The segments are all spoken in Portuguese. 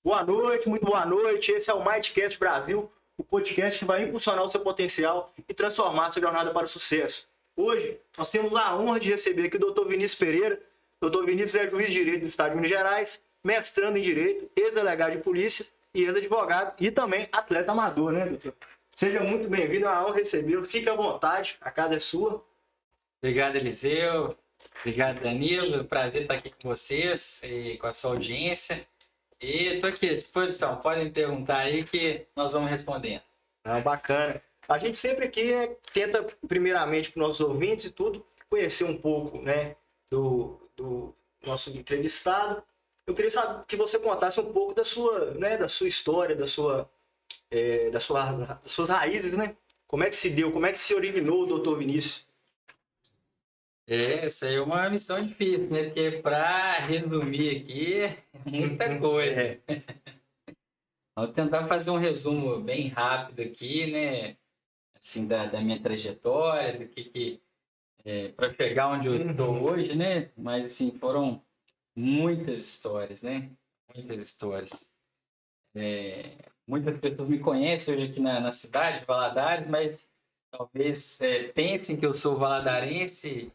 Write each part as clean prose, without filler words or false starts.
Boa noite, muito boa noite. Esse é o Mindcast Brasil, o podcast que vai impulsionar o seu potencial e transformar a sua jornada para o sucesso. Hoje, nós temos a honra de receber aqui o Dr. Vinícius Pereira. Dr. Vinícius é juiz de direito do Estado de Minas Gerais, mestrando em direito, ex-delegado de polícia e ex-advogado e também atleta amador, né, doutor? Seja muito bem-vindo, é uma honra recebê-lo. Fique à vontade, a casa é sua. Obrigado, Eliseu. Obrigado, Danilo. Prazer estar aqui com vocês e com a sua audiência. E estou aqui à disposição. Podem me perguntar aí que nós vamos respondendo. Bacana. A gente sempre aqui tenta, primeiramente, para os nossos ouvintes e tudo, conhecer um pouco, né, do nosso entrevistado. Eu queria saber que você contasse um pouco da sua história, das suas raízes, né? Como é que se deu, como é que se originou o Dr. Vinícius? Essa aí é uma missão difícil, né? Porque para resumir aqui, é muita coisa. Vou tentar fazer um resumo bem rápido aqui, né? Assim, da minha trajetória, do que para chegar onde eu estou hoje, né? Mas, assim, foram muitas histórias, né? Muitas histórias. Muitas pessoas me conhecem hoje aqui na cidade, de Valadares, mas talvez pensem que eu sou valadarense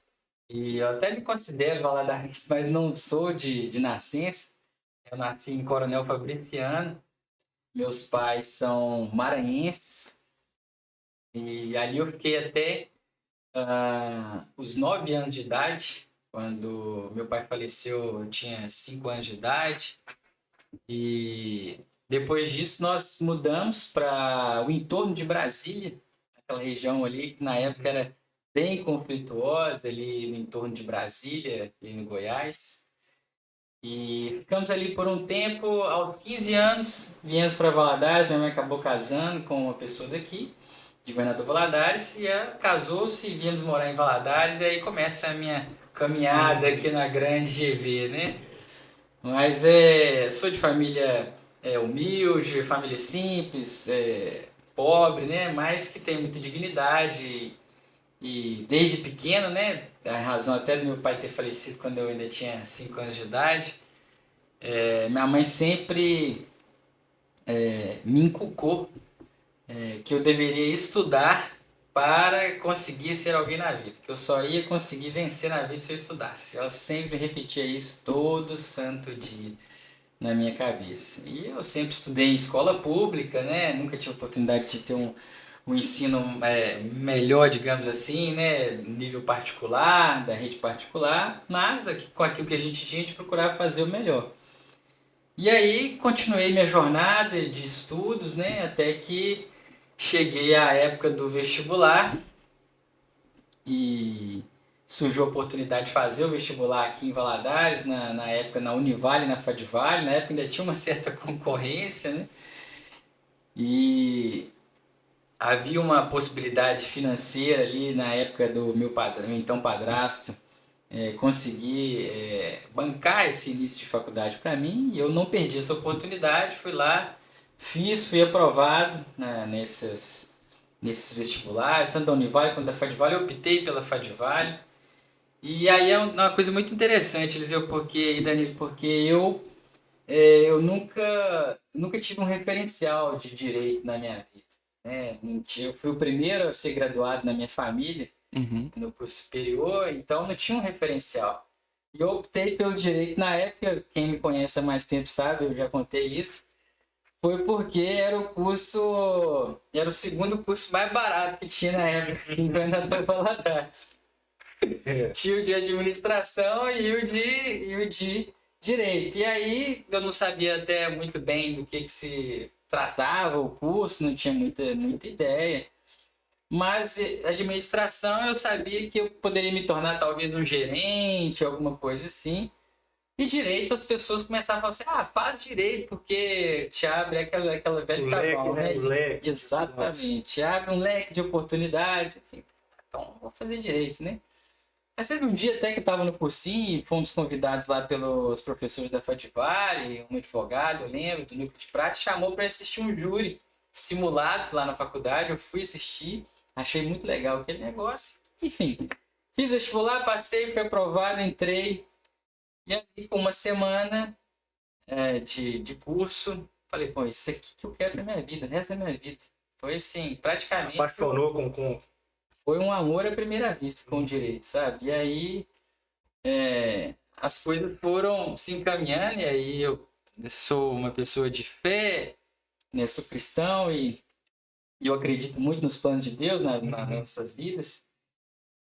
e eu até me considero valadarense, mas não sou de nascença. Eu nasci em Coronel Fabriciano, meus pais são maranhenses e ali eu fiquei até os 9 anos de idade. Quando meu pai faleceu, eu tinha 5 anos de idade. E depois disso nós mudamos para o entorno de Brasília, aquela região ali que na época era bem conflituosa, ali no entorno de Brasília, ali no Goiás. E ficamos ali por um tempo, aos 15 anos, viemos para Valadares, minha mãe acabou casando com uma pessoa daqui, de Governador Valadares, e ela casou-se e viemos morar em Valadares, e aí começa a minha caminhada aqui na grande GV, né? Mas sou de família humilde, família simples, pobre, né? Mas que tem muita dignidade e desde pequeno, né? A razão até do meu pai ter falecido quando eu ainda tinha 5 anos de idade, minha mãe sempre me inculcou que eu deveria estudar para conseguir ser alguém na vida, que eu só ia conseguir vencer na vida se eu estudasse. Ela sempre repetia isso todo santo dia na minha cabeça. E eu sempre estudei em escola pública, né? Nunca tive oportunidade de ter um ensino melhor, digamos assim, né? Nível particular, da rede particular, mas com aquilo que a gente procurava fazer o melhor. E aí continuei minha jornada de estudos, né? Até que cheguei à época do vestibular e surgiu a oportunidade de fazer o vestibular aqui em Valadares, na época na Univale, na Fadivale, na época ainda tinha uma certa concorrência, né? E havia uma possibilidade financeira ali na época do meu padrão, então padrasto, conseguir bancar esse início de faculdade para mim, e eu não perdi essa oportunidade, fui lá, fui aprovado, né, nesses vestibulares, tanto da Univale quanto da Fadivale, eu optei pela Fadivale. E aí é uma coisa muito interessante, Eliseu, e Danilo, porque eu nunca tive um referencial de direito na minha vida, né? Eu fui o primeiro a ser graduado na minha família, no curso superior, então não tinha um referencial. E eu optei pelo direito na época, quem me conhece há mais tempo sabe, eu já contei isso, foi porque era o segundo curso mais barato que tinha na época em Governador Valadares. Tinha o de administração e o de direito. E aí eu não sabia até muito bem do que se tratava o curso, não tinha muita ideia. Mas administração eu sabia que eu poderia me tornar talvez um gerente, alguma coisa assim. E direito as pessoas começaram a falar assim, faz direito, porque te abre aquela velha cavalo, né? O leque. Exatamente, te abre um leque de oportunidades. Enfim, então vou fazer direito, né? Mas teve um dia até que eu estava no cursinho, fomos convidados lá pelos professores da Fadivale, um advogado, eu lembro, do Núcleo de Prática, chamou para assistir um júri simulado lá na faculdade. Eu fui assistir, achei muito legal aquele negócio. Enfim, fiz vestibular, passei, fui aprovado, entrei. E aí, com uma semana, de curso. Falei, pô, isso aqui que eu quero pra minha vida, o resto da minha vida. Foi assim, praticamente. Apaixonou com... Foi um amor à primeira vista com o direito, sabe? E aí as coisas foram se encaminhando, e aí eu sou uma pessoa de fé, né? Sou cristão e eu acredito muito nos planos de Deus nas nossas vidas.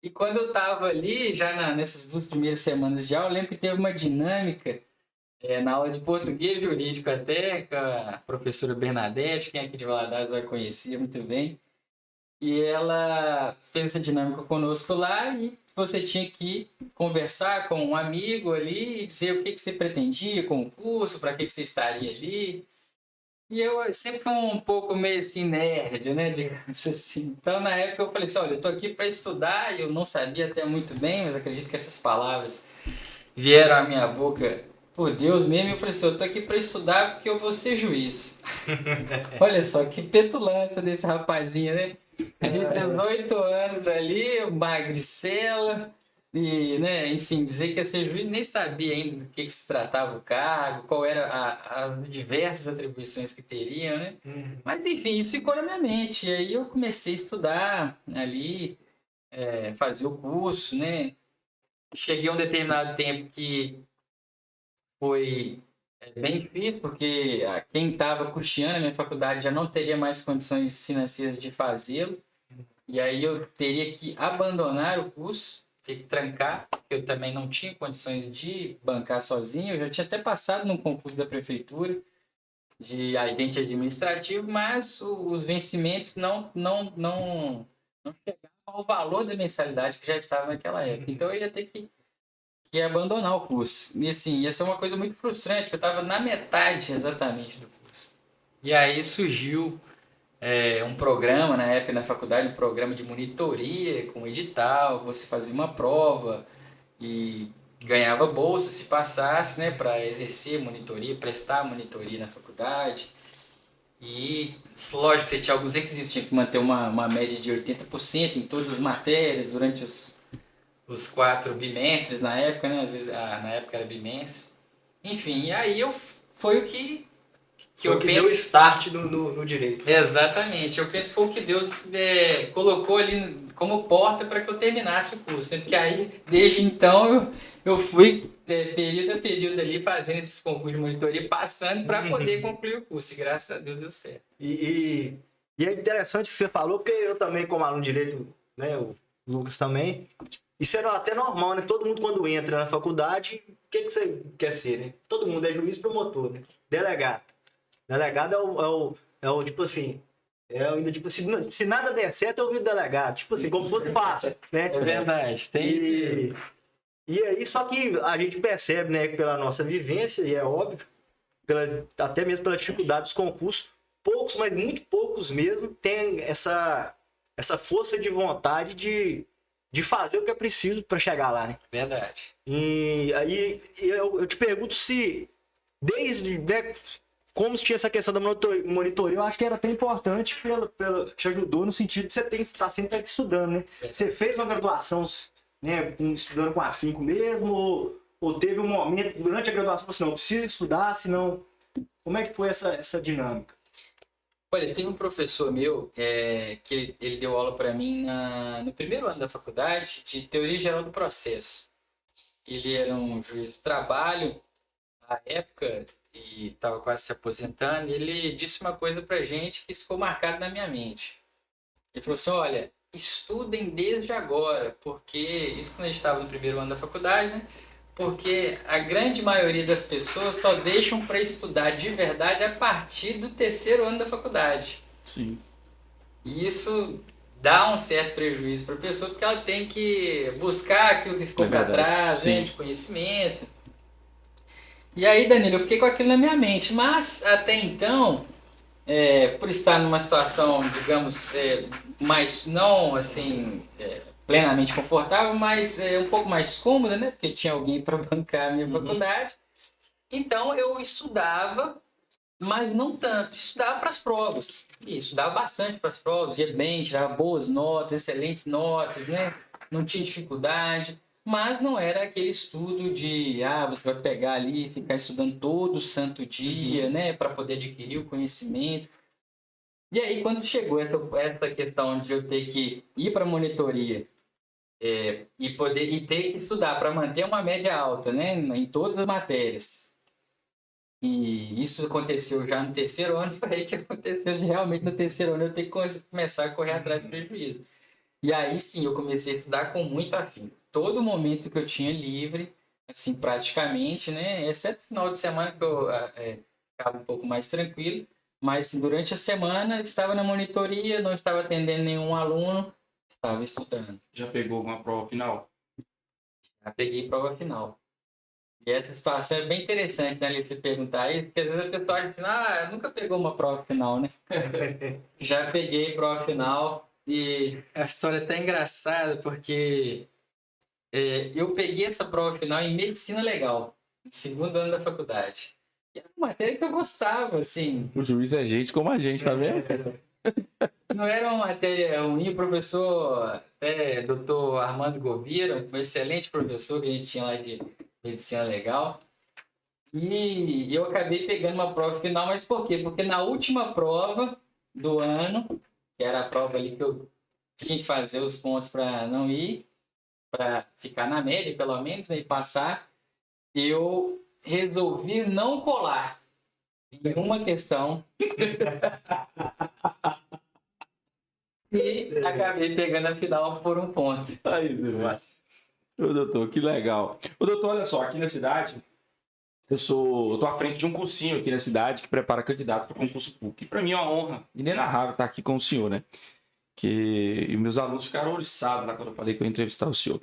E quando eu estava ali, já nessas 2 primeiras semanas de aula, eu lembro que teve uma dinâmica na aula de português jurídico até, com a professora Bernadette, quem é aqui de Valadares vai conhecer muito bem. E ela fez essa dinâmica conosco lá e você tinha que conversar com um amigo ali e dizer o que você pretendia com o curso, para que você estaria ali. E eu sempre fui um pouco meio assim nerd, né, digamos assim. Então, na época eu falei assim, olha, eu tô aqui para estudar e eu não sabia até muito bem, mas acredito que essas palavras vieram à minha boca por Deus mesmo. E eu falei assim, eu tô aqui para estudar porque eu vou ser juiz. Olha só que petulância desse rapazinho, né? A gente tinha 18 anos ali, magricela, e, né, enfim, dizer que ia ser juiz, nem sabia ainda do que se tratava o cargo, qual era as diversas atribuições que teria, né? Mas, enfim, isso ficou na minha mente. E aí eu comecei a estudar ali, fazer o curso, né? Cheguei a um determinado tempo que foi bem difícil, porque quem estava custeando a minha faculdade já não teria mais condições financeiras de fazê-lo. E aí eu teria que abandonar o curso, ter que trancar, porque eu também não tinha condições de bancar sozinho. Eu já tinha até passado num concurso da prefeitura de agente administrativo, mas os vencimentos não chegavam ao valor da mensalidade que já estava naquela época. Então eu ia ter que abandonar o curso. E assim, essa é uma coisa muito frustrante, porque eu estava na metade exatamente do curso. E aí surgiu um programa na época na faculdade, um programa de monitoria com edital, você fazia uma prova e ganhava bolsa se passasse, né, para exercer monitoria, prestar monitoria na faculdade. E lógico que você tinha alguns requisitos, tinha que manter uma média de 80% em todas as matérias durante os 4 bimestres na época, né? Às vezes na época era bimestre. Enfim, e aí foi o que Foi o que deu start no direito. Exatamente, eu penso que foi o que Deus colocou ali como porta para que eu terminasse o curso, né? Porque aí, desde então, eu fui período a período ali fazendo esses concursos de monitoria, passando para poder concluir o curso, e graças a Deus deu certo. E é interessante o que você falou, porque eu também, como aluno de direito, né, o Lucas também, isso era até normal, né? Todo mundo quando entra na faculdade, o que você quer ser, né? Todo mundo é juiz, promotor, né? Delegado. Delegado é o tipo assim, ainda tipo assim, se nada der certo, eu viro delegado. Tipo assim, como se fosse fácil, né? É verdade, tem isso. E aí, só que a gente percebe, né, pela nossa vivência, e é óbvio, até mesmo pela dificuldade dos concursos, poucos, mas muito poucos mesmo, têm essa força de vontade de fazer o que é preciso para chegar lá, né? Verdade. E aí eu te pergunto se, desde, né, como se tinha essa questão da monitoria, eu acho que era até importante, te ajudou no sentido de você estar sempre estudando, né? Você fez uma graduação, né, estudando com afinco mesmo, ou teve um momento durante a graduação, assim, não, eu preciso estudar, senão... Como é que foi essa dinâmica? Olha, teve um professor meu que ele deu aula para mim no primeiro ano da faculdade de Teoria Geral do Processo. Ele era um juiz do trabalho na época e estava quase se aposentando. E ele disse uma coisa para gente que isso ficou marcado na minha mente. Ele falou assim, olha, estudem desde agora, porque isso quando a gente estava no primeiro ano da faculdade, né? Porque a grande maioria das pessoas só deixam para estudar de verdade a partir do terceiro ano da faculdade. Sim. E isso dá um certo prejuízo para a pessoa, porque ela tem que buscar aquilo que ficou para trás, né, de conhecimento. E aí, Danilo, eu fiquei com aquilo na minha mente, mas até então, por estar numa situação, digamos, mais não assim plenamente confortável, mas um pouco mais cômoda, né? Porque tinha alguém para bancar a minha faculdade. Então eu estudava, mas não tanto. Estudava para as provas. E estudava bastante para as provas, ia bem, tirava boas notas, excelentes notas, né? Não tinha dificuldade. mas não era aquele estudo de, você vai pegar ali e ficar estudando todo santo dia, né, para poder adquirir o conhecimento. E aí, quando chegou essa questão de eu ter que ir para a monitoria e ter que estudar para manter uma média alta, né, em todas as matérias, e isso aconteceu já no terceiro ano, foi aí que aconteceu de realmente no terceiro ano eu ter que começar a correr atrás do prejuízo. E aí sim, eu comecei a estudar com muito afinco. Todo momento que eu tinha livre, assim, praticamente, né? Exceto o final de semana que eu ficava um pouco mais tranquilo. Mas assim, durante a semana, eu estava na monitoria, não estava atendendo nenhum aluno, estava estudando. Já pegou alguma prova final? Já peguei prova final. E essa situação é bem interessante, né? Você perguntar isso, porque às vezes a pessoa acha assim, nunca pegou uma prova final, né? Já peguei prova final e a história é até engraçada, porque eu peguei essa prova final em medicina legal, no segundo ano da faculdade. E era uma matéria que eu gostava, assim. O juiz é gente como a gente, tá vendo? Não era uma matéria ruim, o professor, até doutor Armando Gobira, um excelente professor que a gente tinha lá de medicina legal. E eu acabei pegando uma prova final, mas por quê? Porque na última prova do ano, que era a prova ali que eu tinha que fazer os pontos para não ir, para ficar na média, pelo menos, né, e passar, eu resolvi não colar em uma questão e acabei pegando a final por um ponto. Aí, você vê. Ô, doutor, que legal. Ô, doutor, olha só, aqui na cidade, eu tô à frente de um cursinho aqui na cidade que prepara candidato para concurso público. E para mim é uma honra inenarrável estar aqui com o senhor, né? E meus alunos ficaram oriçados lá quando eu falei que eu ia entrevistar o senhor.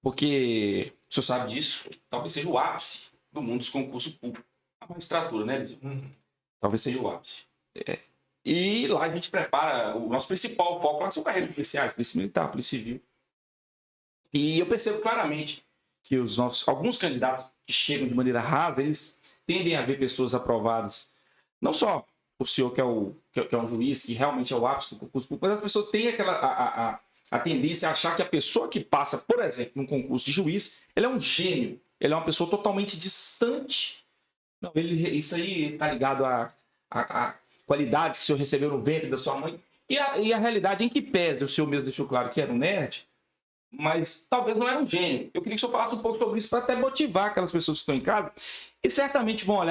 Porque o senhor sabe disso, talvez seja o ápice do mundo dos concursos públicos. A magistratura, né, Eliseu? Talvez seja o ápice. E lá a gente prepara, o nosso principal foco lá são carreiras policiais, polícia militar, polícia civil. E eu percebo claramente que alguns candidatos que chegam de maneira rasa, eles tendem a ver pessoas aprovadas. Não só o senhor que é um juiz, que realmente é o ápice do concurso público, mas as pessoas têm a tendência a achar que a pessoa que passa, por exemplo, num concurso de juiz, ele é um gênio, ele é uma pessoa totalmente distante. Não, isso aí está ligado a qualidades que o senhor recebeu no ventre da sua mãe. E a realidade em que pese, o senhor mesmo deixou claro que era um nerd, mas talvez não era um gênio. Eu queria que o senhor falasse um pouco sobre isso para até motivar aquelas pessoas que estão em casa e certamente vão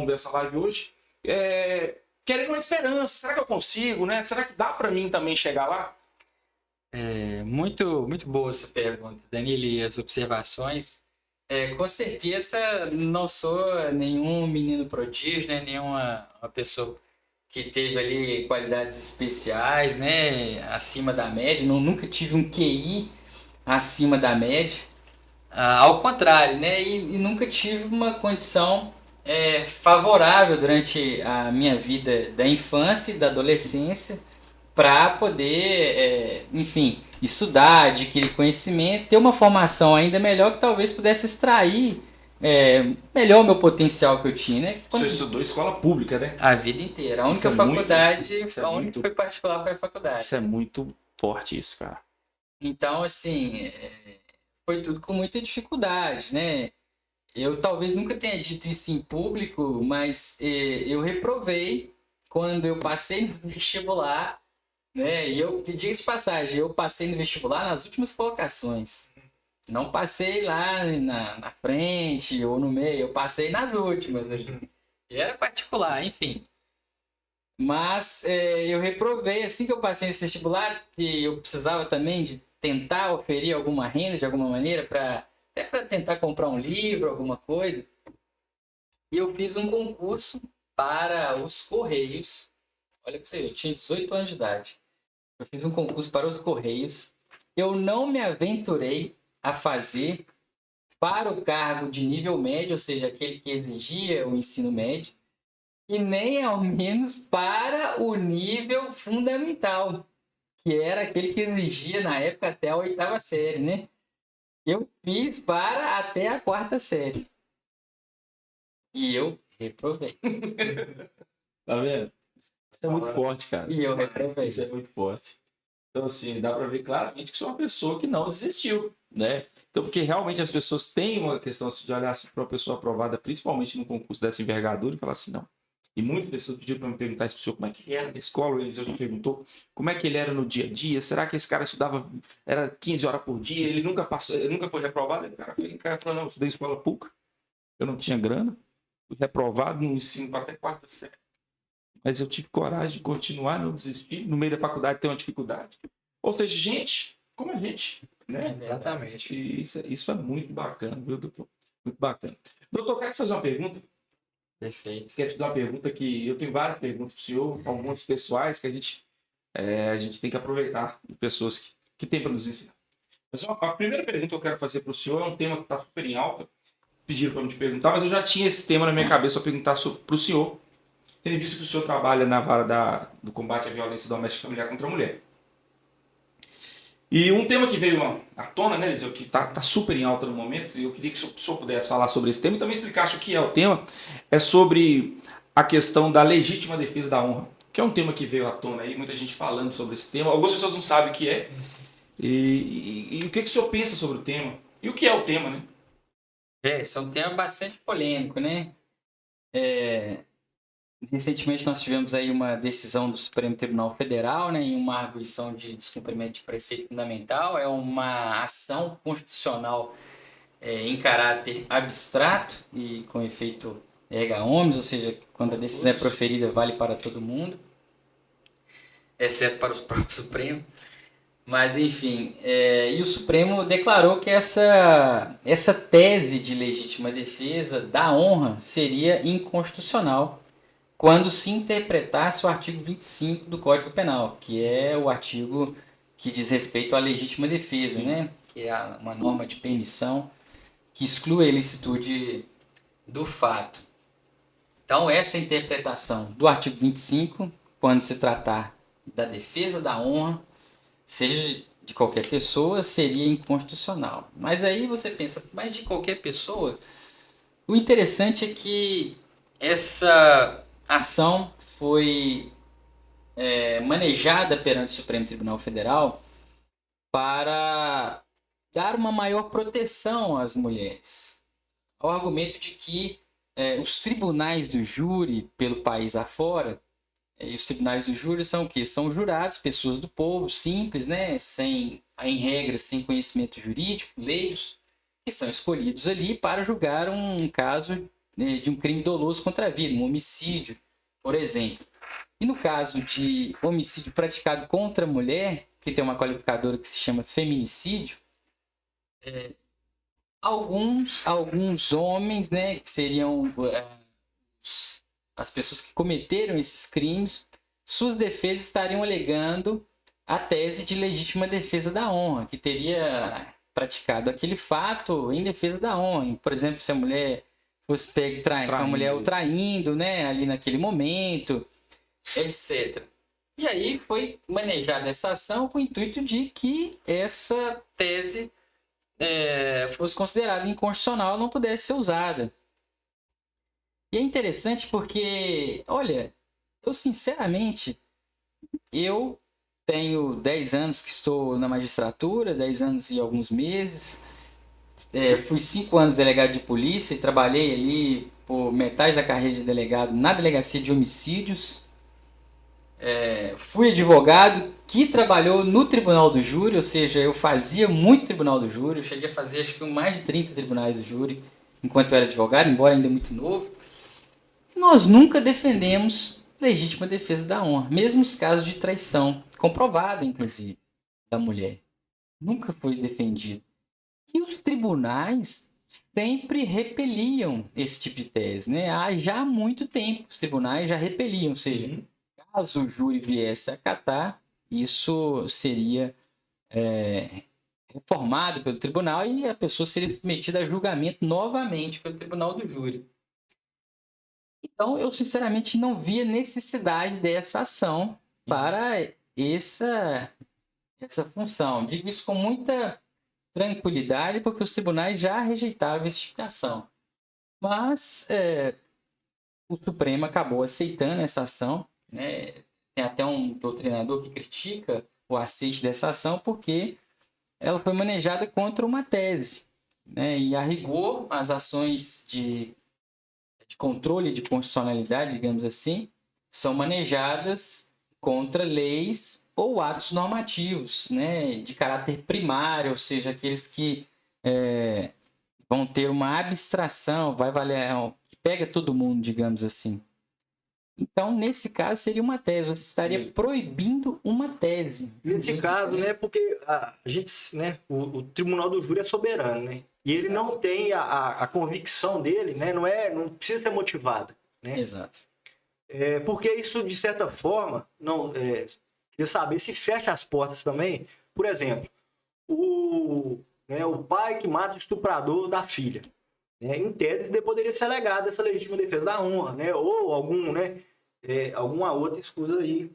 ver essa live hoje querendo uma esperança. Será que eu consigo, né? Será que dá para mim também chegar lá? Muito, muito boa essa pergunta, Danilo, e as observações. Com certeza não sou nenhum menino prodígio, né? Nenhuma uma pessoa que teve ali qualidades especiais, né? Acima da média. Nunca tive um QI acima da média. Ao contrário, né? E nunca tive uma condição favorável durante a minha vida da infância e da adolescência para poder, enfim, estudar, adquirir conhecimento, ter uma formação ainda melhor que talvez pudesse extrair melhor o meu potencial que eu tinha, né? O senhor estudou escola pública, né? A vida inteira. A única que foi particular foi a faculdade. Isso é muito forte, isso, cara. Então, assim, foi tudo com muita dificuldade, né? Eu talvez nunca tenha dito isso em público, mas eu reprovei quando eu passei no vestibular, né? E diga-se de passagem, eu passei no vestibular nas últimas colocações. Não passei lá na frente ou no meio, eu passei nas últimas ali. E era particular, enfim. Mas eu reprovei assim que eu passei nesse vestibular e eu precisava também de tentar oferir alguma renda de alguma maneira até para tentar comprar um livro, alguma coisa. E eu fiz um concurso para os Correios. Olha para você ver, eu tinha 18 anos de idade. Eu fiz um concurso para os Correios. Eu não me aventurei a fazer para o cargo de nível médio, ou seja, aquele que exigia o ensino médio, e nem ao menos para o nível fundamental, que era aquele que exigia na época até a 8ª série, né? Eu fiz para até a 4ª série. E eu reprovei. Tá vendo? Isso é muito forte, cara. E eu reprovei. Isso é muito forte. Então, assim, dá pra ver claramente que sou uma pessoa que não desistiu. né? Então, porque realmente as pessoas têm uma questão assim, de olhar assim, para uma pessoa aprovada, principalmente num concurso dessa envergadura, e falar assim, não. E muitas pessoas pediram para me perguntar isso para o senhor, como é que ele era na escola, o Eliseu já perguntou, como é que ele era no dia a dia, será que esse cara estudava, era 15 horas por dia, ele nunca passou, ele nunca foi reprovado? Aí o cara falou, não, eu estudei em escola pública, eu não tinha grana, fui reprovado no ensino até quarta série. Mas eu tive coragem de continuar, não desistir, no meio da faculdade ter uma dificuldade. Ou seja, gente, como a gente, né? Exatamente. E isso é muito bacana, viu, doutor? Muito bacana. Doutor, quero te fazer uma pergunta. Perfeito. Quero te dar uma pergunta que eu tenho várias perguntas para o senhor, algumas pessoais que a gente tem que aproveitar de pessoas que têm para nos ensinar. Mas a primeira pergunta que eu quero fazer para o senhor é um tema que está super em alta. Pediram para me te perguntar, mas eu já tinha esse tema na minha cabeça para perguntar para o senhor, tendo visto que o senhor trabalha na vara do combate à violência doméstica e familiar contra a mulher. E um tema que veio à tona, né, Eliseu, que tá super em alta no momento, e eu queria que o senhor pudesse falar sobre esse tema e também explicasse o que é o tema, é sobre a questão da legítima defesa da honra, que é um tema que veio à tona aí, muita gente falando sobre esse tema, algumas pessoas não sabem o que é, e o que o senhor pensa sobre o tema, e o que é o tema, né? Esse é um tema bastante polêmico, né? Recentemente nós tivemos aí uma decisão do Supremo Tribunal Federal, né, em uma arguição de descumprimento de preceito fundamental. É uma ação constitucional em caráter abstrato e com efeito erga omnes, ou seja, quando a decisão é proferida vale para todo mundo, exceto para o próprio Supremo. Mas, enfim, e o Supremo declarou que essa tese de legítima defesa da honra seria inconstitucional quando se interpretasse o artigo 25 do Código Penal, que é o artigo que diz respeito à legítima defesa, né? Que é uma norma de permissão que exclui a ilicitude do fato. Então, essa interpretação do artigo 25, quando se tratar da defesa da honra, seja de qualquer pessoa, seria inconstitucional. Mas aí você pensa, mas de qualquer pessoa? O interessante é que essa ação foi manejada perante o Supremo Tribunal Federal para dar uma maior proteção às mulheres. Ao argumento de que os tribunais do júri pelo país afora, e os tribunais do júri são o quê? São jurados, pessoas do povo, simples, né? Em regra, sem conhecimento jurídico, leigos, que são escolhidos ali para julgar um caso de um crime doloso contra a vida, um homicídio, por exemplo. E no caso de homicídio praticado contra a mulher, que tem uma qualificadora que se chama feminicídio, alguns homens, né, que seriam as pessoas que cometeram esses crimes, suas defesas estariam alegando a tese de legítima defesa da honra, que teria praticado aquele fato em defesa da honra. Por exemplo, se a mulher fosse pega com a mulher o traindo, né, ali naquele momento, etc. E aí foi manejada essa ação com o intuito de que essa tese fosse considerada inconstitucional, não pudesse ser usada. E é interessante porque, olha, eu sinceramente, eu tenho 10 anos que estou na magistratura, 10 anos e alguns meses, fui 5 anos delegado de polícia e trabalhei ali por metade da carreira de delegado na delegacia de homicídios. Fui advogado que trabalhou no tribunal do júri, ou seja, eu fazia muito tribunal do júri, eu cheguei a fazer acho que mais de 30 tribunais do júri enquanto eu era advogado, embora ainda muito novo. Nós nunca defendemos legítima defesa da honra, mesmo os casos de traição, comprovada inclusive, da mulher. Nunca foi defendido. E os tribunais sempre repeliam esse tipo de tese, né? Há já muito tempo os tribunais já repeliam, ou seja, caso o júri viesse a acatar, isso seria reformado pelo tribunal e a pessoa seria submetida a julgamento novamente pelo tribunal do júri. Então, eu sinceramente não via necessidade dessa ação para essa função. Digo isso com muita tranquilidade, porque os tribunais já rejeitavam esse tipo de ação. Mas o Supremo acabou aceitando essa ação, né? Tem até um doutrinador que critica o aceite dessa ação, porque ela foi manejada contra uma tese, né? E a rigor, as ações de controle de constitucionalidade, digamos assim, são manejadas contra leis ou atos normativos, né? De caráter primário, ou seja, aqueles que vão ter uma abstração, vai valer, que pega todo mundo, digamos assim. Então, nesse caso, seria uma tese. Você estaria proibindo uma tese. Nesse caso, né, porque a gente, né, o tribunal do júri é soberano, né? E ele não tem a convicção dele, né? Não precisa ser motivada, né? Exato. Porque isso, de certa forma, queria saber se fecha as portas também. Por exemplo, o pai que mata o estuprador da filha. Né? Em tese, ele poderia ser alegado essa legítima defesa da honra, né? Ou alguma outra escusa aí.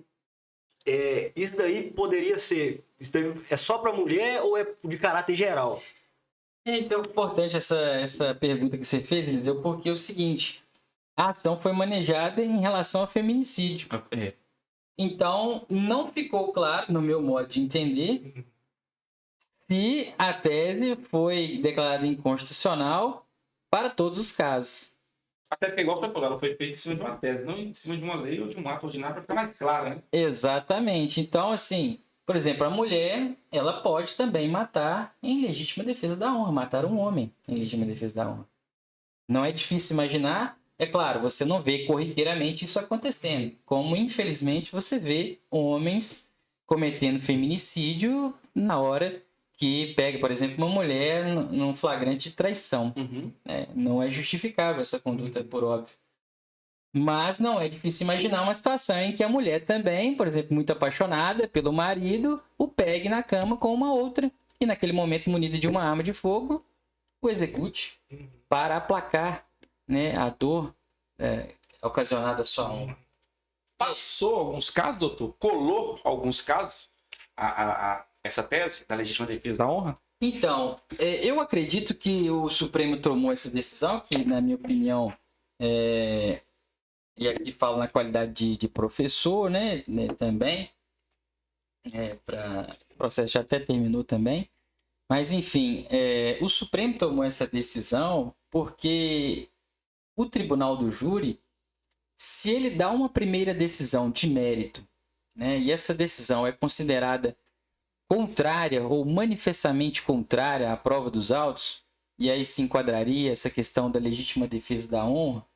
Isso daí poderia ser... Isso daí é só para mulher ou é de caráter geral? Então, importante essa pergunta que você fez, Eliseu, porque é o seguinte, a ação foi manejada em relação ao feminicídio. Então, não ficou claro, no meu modo de entender, se a tese foi declarada inconstitucional para todos os casos. Até porque, igual você falou, ela foi feita em cima de uma tese, não em cima de uma lei ou de um ato ordinário, para ficar mais claro, né? Exatamente. Então, assim, por exemplo, a mulher, ela pode também matar em legítima defesa da honra, matar um homem em legítima defesa da honra. Não é difícil imaginar, é claro, você não vê corriqueiramente isso acontecendo, como infelizmente você vê homens cometendo feminicídio na hora que pega, por exemplo, uma mulher num flagrante de traição. Não é justificável essa conduta, por óbvio. Mas não é difícil imaginar uma situação em que a mulher também, por exemplo, muito apaixonada pelo marido, o pegue na cama com uma outra e naquele momento, munida de uma arma de fogo, o execute para aplacar, né, a dor ocasionada à sua honra. Passou alguns casos, doutor? Colou alguns casos essa tese da legítima defesa da honra? Então, eu acredito que o Supremo tomou essa decisão, que na minha opinião, e aqui falo na qualidade de professor, né também, o processo já até terminou também, mas enfim, o Supremo tomou essa decisão porque o Tribunal do Júri, se ele dá uma primeira decisão de mérito, né, e essa decisão é considerada contrária ou manifestamente contrária à prova dos autos, e aí se enquadraria essa questão da legítima defesa da honra,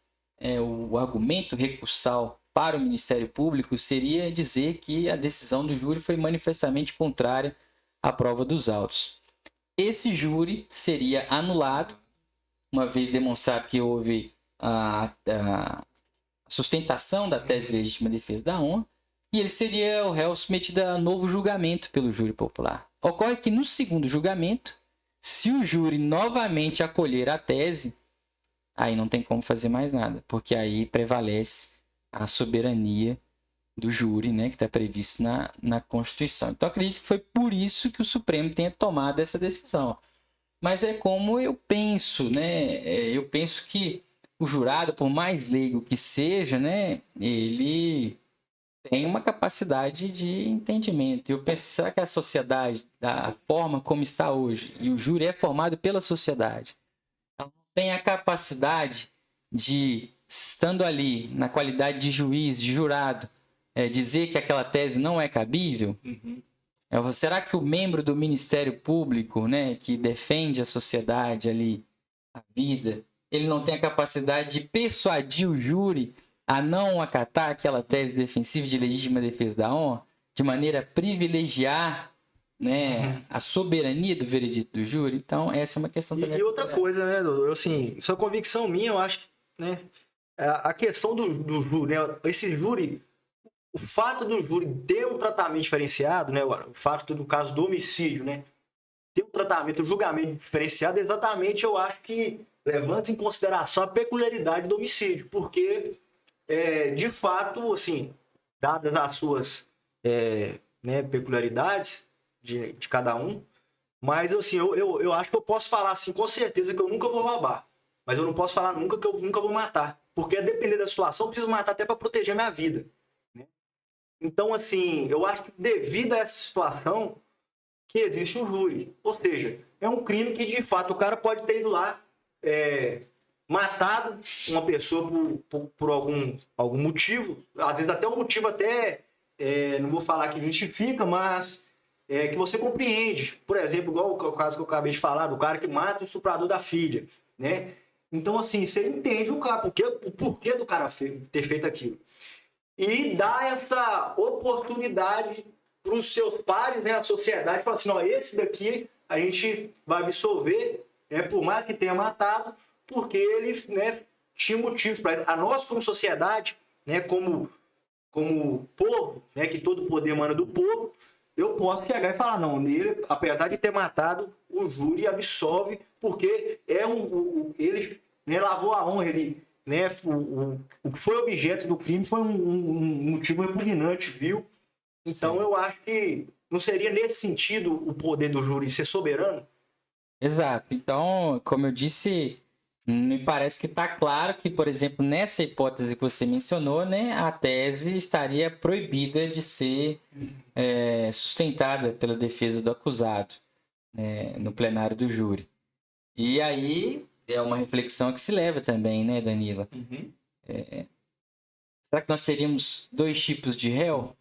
o argumento recursal para o Ministério Público seria dizer que a decisão do júri foi manifestamente contrária à prova dos autos. Esse júri seria anulado, uma vez demonstrado que houve a sustentação da tese de legítima defesa da honra, e ele seria o réu submetido a novo julgamento pelo júri popular. Ocorre que no segundo julgamento, se o júri novamente acolher a tese, aí não tem como fazer mais nada, porque aí prevalece a soberania do júri, né, que está previsto na Constituição. Então, acredito que foi por isso que o Supremo tenha tomado essa decisão. Mas é como eu penso, né? Eu penso que o jurado, por mais leigo que seja, né, ele tem uma capacidade de entendimento. Eu penso, será que a sociedade, da forma como está hoje, e o júri é formado pela sociedade, ela não tem a capacidade de, estando ali, na qualidade de juiz, de jurado, dizer que aquela tese não é cabível? Será que o membro do Ministério Público, né, que defende a sociedade ali, a vida, ele não tem a capacidade de persuadir o júri a não acatar aquela tese defensiva de legítima defesa da honra, de maneira a privilegiar, né, a soberania do veredito do júri? Então, essa é uma questão também. E outra coisa, né, doutor? Assim, isso é convicção minha, eu acho que, né, a questão do júri, né, esse júri, o fato do júri ter um tratamento diferenciado, né, o fato do caso do homicídio, né, ter um tratamento, um julgamento diferenciado, exatamente eu acho que levanta em consideração a peculiaridade do homicídio, porque de fato, assim, dadas as suas né, peculiaridades de cada um, mas assim, eu acho que eu posso falar assim, com certeza que eu nunca vou roubar, mas eu não posso falar nunca que eu nunca vou matar, porque a depender da situação, eu preciso matar até para proteger a minha vida, né? Então, assim, eu acho que devido a essa situação que existe um júri. Ou seja, é um crime que, de fato, o cara pode ter ido lá, matado uma pessoa por algum motivo, às vezes até um motivo não vou falar que justifica, mas que você compreende. Por exemplo, igual o caso que eu acabei de falar, do cara que mata o estuprador da filha, né? Então, assim, você entende o porquê do cara ter feito aquilo. E dá essa oportunidade para os seus pares, né, a sociedade, falar assim, ó, esse daqui a gente vai absolver, por mais que tenha matado, porque ele, né, tinha motivos para isso. A nós, como sociedade, né, como povo, né, que todo poder emana do povo, eu posso chegar e falar, não, ele, apesar de ter matado, o júri absolve, porque ele, né, lavou a honra, ele, né, o que foi objeto do crime foi um motivo repugnante, viu? Então, eu acho que não seria nesse sentido o poder do júri ser soberano? Exato. Então, como eu disse, me parece que está claro que, por exemplo, nessa hipótese que você mencionou, né, a tese estaria proibida de ser sustentada pela defesa do acusado, né, no plenário do júri. E aí é uma reflexão que se leva também, né, Danila? Uhum. Será que nós teríamos dois tipos de réu?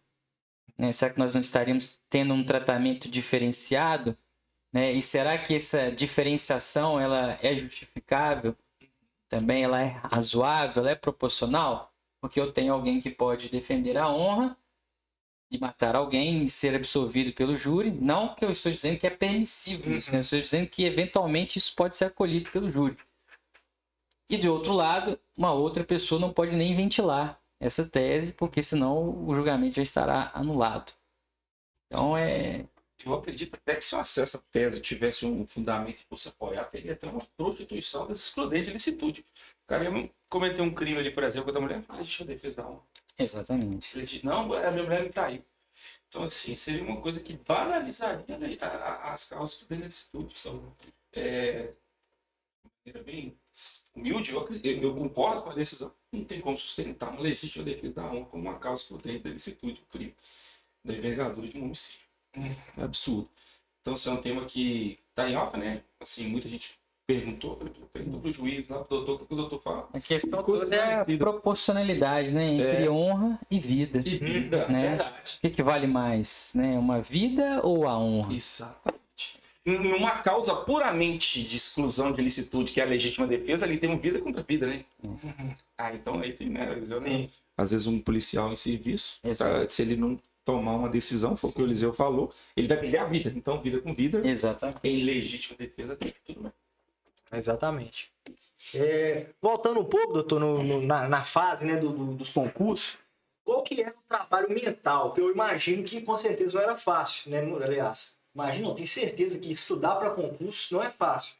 Será que nós não estaríamos tendo um tratamento diferenciado? E será que essa diferenciação ela é justificável? Também ela é razoável, ela é proporcional? Porque eu tenho alguém que pode defender a honra e matar alguém e ser absolvido pelo júri. Não que eu estou dizendo que é permissível isso, né? Eu estou dizendo que eventualmente isso pode ser acolhido pelo júri. E de outro lado, uma outra pessoa não pode nem ventilar essa tese, porque senão o julgamento já estará anulado. Então Eu acredito até que se essa tese tivesse um fundamento e fosse apoiar, teria até uma prostituição desse excludente de licitude. O cara ia cometer um crime ali, por exemplo, contra a mulher, existe a defesa da honra. Exatamente. Ele diz, não, a minha mulher me traiu. Então, assim, seria uma coisa que banalizaria as causas que tem de licitude. São, bem humilde, eu concordo com a decisão. Não tem como sustentar uma legítima defesa da honra como uma causa excludente da licitude, o crime da envergadura de um homicídio. É absurdo. Então, esse é um tema que está em alta, né? Assim, muita gente perguntou para o juiz, lá para o doutor, o que o doutor fala? A questão toda é a proporcionalidade, né? Entre honra e vida. E vida, né? verdade. O que vale mais, né? Uma vida ou a honra? Exatamente. Numa causa puramente de exclusão de licitude, que é a legítima defesa, ali tem uma vida contra vida, né? Então aí tem, né? Às vezes um policial em serviço, se ele não tomar uma decisão, foi o que o Eliseu falou, ele vai perder a vida. Então, vida com vida, exatamente, em legítima defesa, tudo bem. Exatamente. Voltando um pouco, doutor, na fase, né, dos concursos, qual que era o trabalho mental? Que eu imagino que com certeza não era fácil, né? Aliás, imagino, eu tenho certeza que estudar para concurso não é fácil.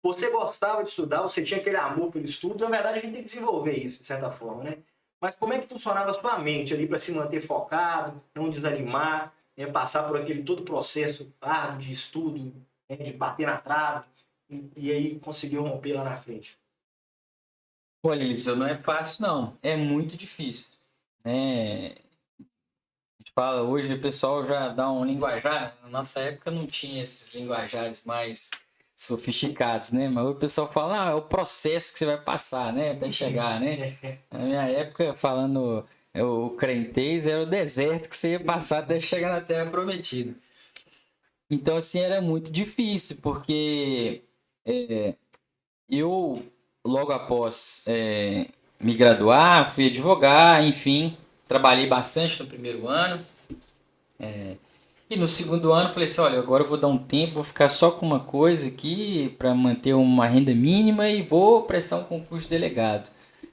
Você gostava de estudar, você tinha aquele amor pelo estudo, na verdade a gente tem que desenvolver isso, de certa forma, né? Mas como é que funcionava a sua mente ali para se manter focado, não desanimar, né, passar por aquele todo processo árduo de estudo, né, de bater na trave, e aí conseguir romper lá na frente? Olha, Eliseu, não é fácil, não. É muito difícil. A gente fala, hoje o pessoal já dá um linguajar. Na nossa época não tinha esses linguajares mais sofisticados, né? Mas o pessoal fala, é o processo que você vai passar, né? Até chegar, né? Na minha época, falando o crentez, era o deserto que você ia passar até chegar na Terra Prometida. Então, assim, era muito difícil, porque eu, logo após me graduar, fui advogar, enfim, trabalhei bastante no primeiro ano. E no segundo ano falei assim, olha, agora eu vou dar um tempo, vou ficar só com uma coisa aqui para manter uma renda mínima e vou prestar um concurso de delegado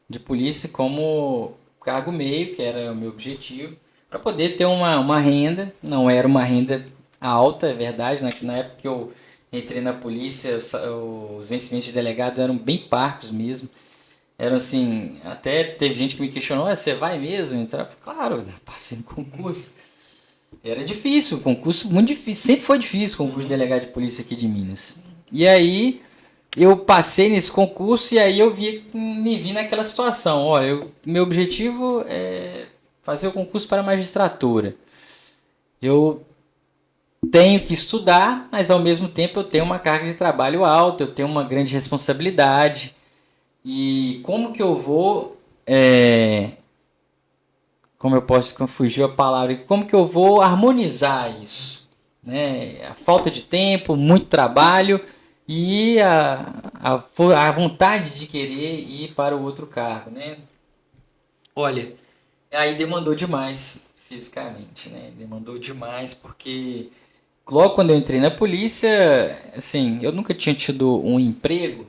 de polícia como cargo meio, que era o meu objetivo, para poder ter uma renda. Não era uma renda alta, é verdade, né? Na época que eu entrei na polícia, os vencimentos de delegado eram bem parcos mesmo. Eram assim, até teve gente que me questionou, você vai mesmo entrar? Claro, passei no concurso. Era difícil, concurso muito difícil, sempre foi difícil o concurso de delegado de polícia aqui de Minas. E aí eu passei nesse concurso e aí eu me vi naquela situação. Olha, meu objetivo é fazer o concurso para a magistratura. Eu tenho que estudar, mas ao mesmo tempo eu tenho uma carga de trabalho alta, eu tenho uma grande responsabilidade. E como que eu vou, como eu posso fugir a palavra, como que eu vou harmonizar isso, né? A falta de tempo, muito trabalho e a vontade de querer ir para o outro cargo, né? Olha, aí demandou demais fisicamente, né? Demandou demais porque logo quando eu entrei na polícia, assim, eu nunca tinha tido um emprego,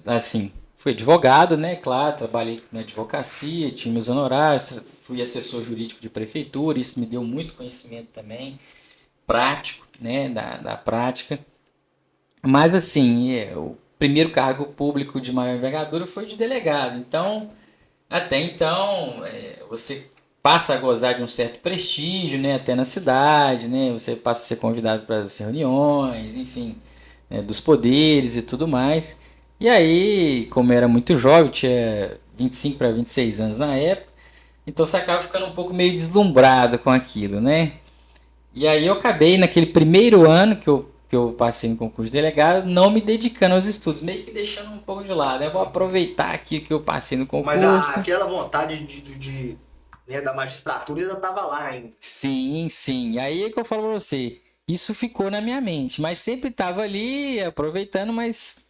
assim, fui advogado, né? Claro, trabalhei na advocacia, tinha meus honorários, fui assessor jurídico de prefeitura, isso me deu muito conhecimento também, prático, né? Da prática. Mas, assim, o primeiro cargo público de maior envergadura foi de delegado. Então, até então, você passa a gozar de um certo prestígio, né? Até na cidade, né? Você passa a ser convidado para as reuniões, enfim, né? Dos poderes e tudo mais. E aí, como eu era muito jovem, tinha 25 para 26 anos na época, então você acaba ficando um pouco meio deslumbrado com aquilo, né? E aí eu acabei, naquele primeiro ano que eu passei no concurso de delegado, não me dedicando aos estudos, meio que deixando um pouco de lado. Eu vou aproveitar aqui que eu passei no Mas concurso. aquela vontade né, da magistratura ainda tava lá ainda. Sim, sim. Aí é que eu falo pra você. Isso ficou na minha mente, mas sempre tava ali aproveitando, mas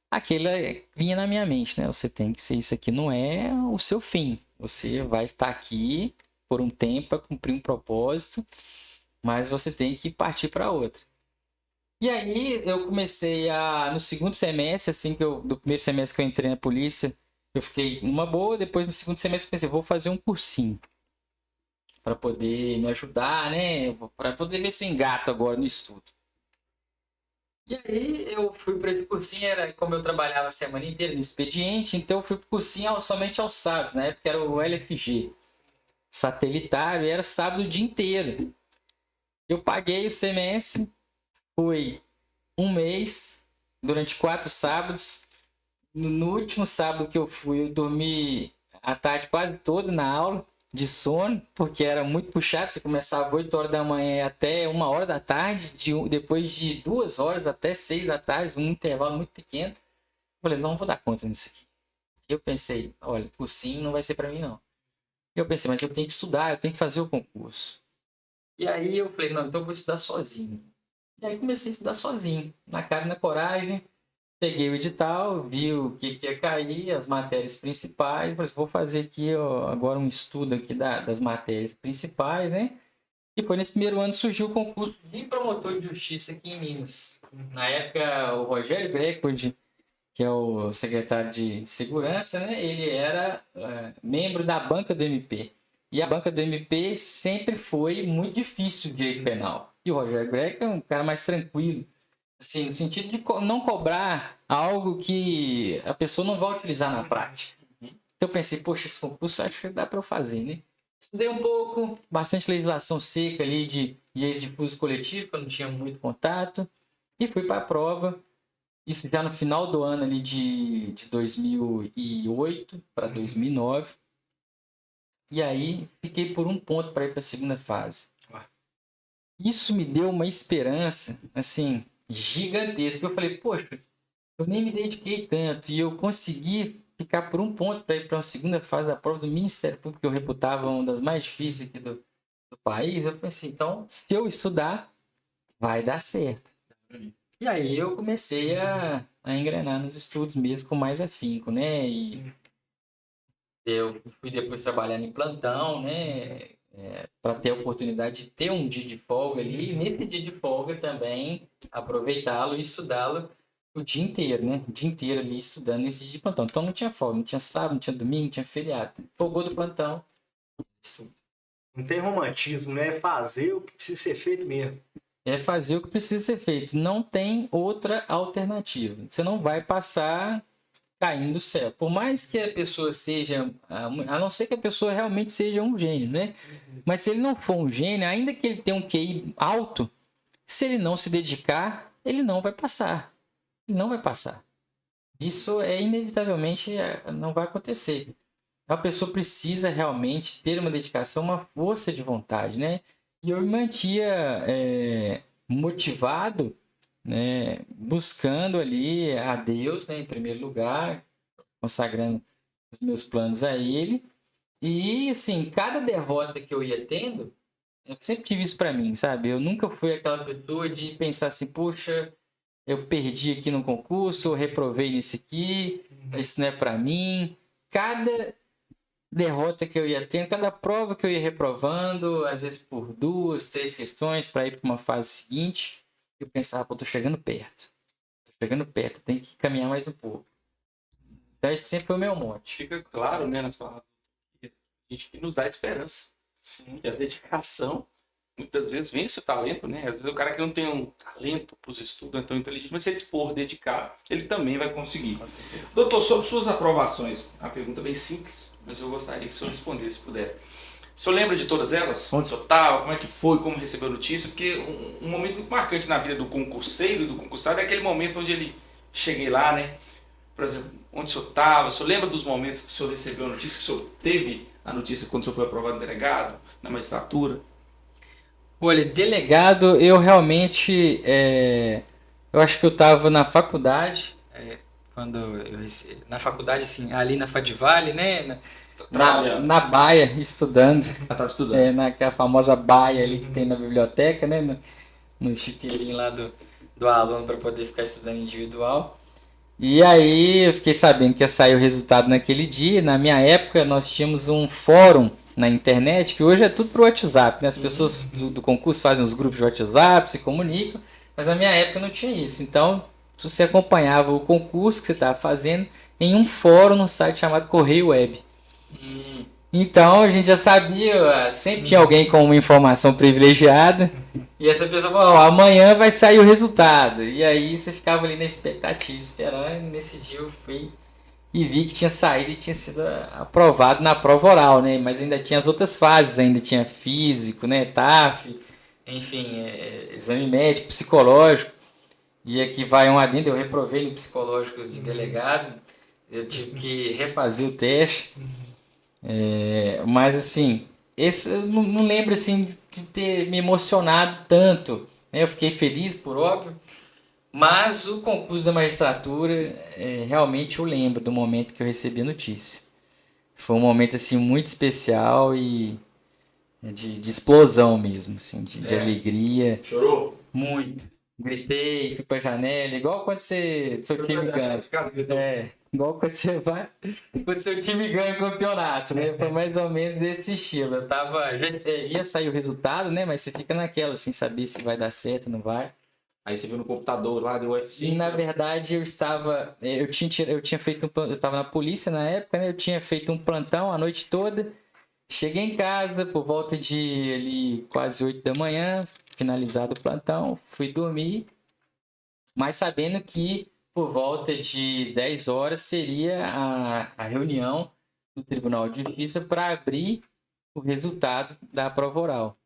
aquilo vinha na minha mente, né? Você tem que ser, isso aqui não é o seu fim. Você vai estar aqui por um tempo para cumprir um propósito, mas você tem que partir para outra. E aí eu comecei no segundo semestre, assim do primeiro semestre que eu entrei na polícia, eu fiquei numa boa, depois no segundo semestre eu pensei, vou fazer um cursinho para poder me ajudar, né? Para poder ver se eu engato agora no estudo. E aí eu fui para esse cursinho, era como eu trabalhava a semana inteira no expediente, então eu fui para o cursinho somente aos sábados, na época era o LFG, satelitário, e era sábado o dia inteiro. Eu paguei o semestre, foi um mês, durante 4 sábados. No último sábado que eu fui, eu dormi a tarde quase toda na aula de sono, porque era muito puxado. Você começava às 8 horas da manhã até 1 hora da tarde, depois de 2 horas até 6 da tarde, um intervalo muito pequeno. Eu falei, não vou dar conta disso aqui. Eu pensei, olha, cursinho não vai ser para mim não. Eu pensei, mas eu tenho que estudar, eu tenho que fazer o concurso. E aí eu falei, não, então eu vou estudar sozinho. E aí comecei a estudar sozinho, na cara e na coragem. Peguei o edital, vi o que ia cair, as matérias principais. Falei, vou fazer aqui ó, agora um estudo aqui das matérias principais, né? E foi nesse primeiro ano surgiu o concurso de promotor de justiça aqui em Minas. Na época, o Rogério Greco, que é o secretário de segurança, né? Ele era membro da banca do MP. E a banca do MP sempre foi muito difícil de direito penal. E o Rogério Greco é um cara mais tranquilo. Assim, no sentido de não cobrar algo que a pessoa não vai utilizar na prática. Então eu pensei, poxa, esse concurso acho que dá para eu fazer, né? Estudei um pouco, bastante legislação seca ali de ex-difuso coletivo, que eu não tinha muito contato, e fui para a prova. Isso já no final do ano ali de 2008 para 2009. E aí fiquei por um ponto para ir para a segunda fase. Isso me deu uma esperança, assim, gigantesca. Eu falei, poxa, eu nem me dediquei tanto e eu consegui ficar por um ponto para ir para uma segunda fase da prova do Ministério Público, que eu reputava uma das mais difíceis aqui do país. Eu pensei, então, se eu estudar, vai dar certo. E aí eu comecei a engrenar nos estudos mesmo com mais afinco, né? E eu fui depois trabalhar em plantão, né? Para ter a oportunidade de ter um dia de folga ali, e nesse dia de folga também aproveitá-lo e estudá-lo o dia inteiro, né? O dia inteiro ali estudando nesse dia de plantão. Então não tinha folga, não tinha sábado, não tinha domingo, não tinha feriado. Folgou do plantão, estudo. Não tem romantismo, né? É fazer o que precisa ser feito mesmo. É fazer o que precisa ser feito. Não tem outra alternativa. Você não vai passar caindo do céu. Por mais que a pessoa seja, a não ser que a pessoa realmente seja um gênio, né? Mas se ele não for um gênio, ainda que ele tenha um QI alto, se ele não se dedicar, ele não vai passar. Ele não vai passar. Isso inevitavelmente não vai acontecer. A pessoa precisa realmente ter uma dedicação, uma força de vontade, né? E eu me mantia motivado, né, buscando ali a Deus, né, em primeiro lugar, consagrando os meus planos a Ele. E, assim, cada derrota que eu ia tendo, eu sempre tive isso pra mim, sabe? Eu nunca fui aquela pessoa de pensar assim, poxa, eu perdi aqui no concurso, eu reprovei nesse aqui, isso não é pra mim. Cada derrota que eu ia tendo, cada prova que eu ia reprovando, às vezes por 2, 3 questões para ir para uma fase seguinte, eu pensava, pô, tô chegando perto, tem que caminhar mais um pouco. Então esse sempre foi o meu mote. Fica claro, né, nas palavras, a gente que nos dá esperança. E a dedicação, muitas vezes, vence o talento, né? Às vezes o cara que não tem um talento para os estudos, não é tão inteligente, mas se ele for dedicado, ele também vai conseguir. Com certeza. Doutor, sobre suas aprovações, uma pergunta bem simples, mas eu gostaria que o senhor respondesse, se puder. O senhor lembra de todas elas? Onde o senhor estava? Como é que foi? Como recebeu a notícia? Porque um momento muito marcante na vida do concurseiro e do concursado é aquele momento onde ele cheguei lá, né? Por exemplo, onde o senhor estava? O senhor lembra dos momentos que o senhor recebeu a notícia, que o senhor teve a notícia quando o senhor foi aprovado no delegado, na magistratura? Olha, delegado, eu realmente, eu acho que eu estava na faculdade, quando na faculdade, assim, ali na Fadivale, né, Trabalhando. na Baia, estudando, Eu estava estudando. naquela famosa Baia ali que tem na biblioteca, né, no chiqueirinho lá do aluno para poder ficar estudando individual. E aí eu fiquei sabendo que ia sair o resultado naquele dia. Na minha época nós tínhamos um fórum na internet, que hoje é tudo pro WhatsApp, né? As pessoas do concurso fazem os grupos de WhatsApp, se comunicam, mas na minha época não tinha isso. Então você acompanhava o concurso que você estava fazendo em um fórum no site chamado Correio Web. Então a gente já sabia, sempre tinha alguém com uma informação privilegiada. E essa pessoa falou, ó, amanhã vai sair o resultado. E aí você ficava ali na expectativa, esperando. E nesse dia eu fui e vi que tinha saído e tinha sido aprovado na prova oral, né? Mas ainda tinha as outras fases, ainda tinha físico, né? TAF, enfim, exame médico, psicológico. E aqui vai um adendo, eu reprovei no psicológico de delegado. Eu tive que refazer o teste. Mas assim, esse eu não lembro assim de ter me emocionado tanto, né? Eu fiquei feliz, por óbvio, mas o concurso da magistratura, realmente eu lembro do momento que eu recebi a notícia. Foi um momento assim muito especial e de explosão mesmo, assim, de alegria. Chorou? Muito. Gritei, fui pra janela, igual quando seu time ganha. Igual quando você vai, quando seu time ganha o campeonato, né? Foi mais ou menos desse estilo. Eu tava, já ia sair o resultado, né? Mas você fica naquela, sem saber se vai dar certo ou não vai. Aí você viu no computador lá do UFC. E na verdade eu tinha feito eu tava na polícia na época, né? Eu tinha feito um plantão a noite toda. Cheguei em casa por volta de ali quase 8 da manhã, finalizado o plantão, fui dormir, mas sabendo que por volta de 10 horas seria a reunião do Tribunal de Justiça para abrir o resultado da prova oral.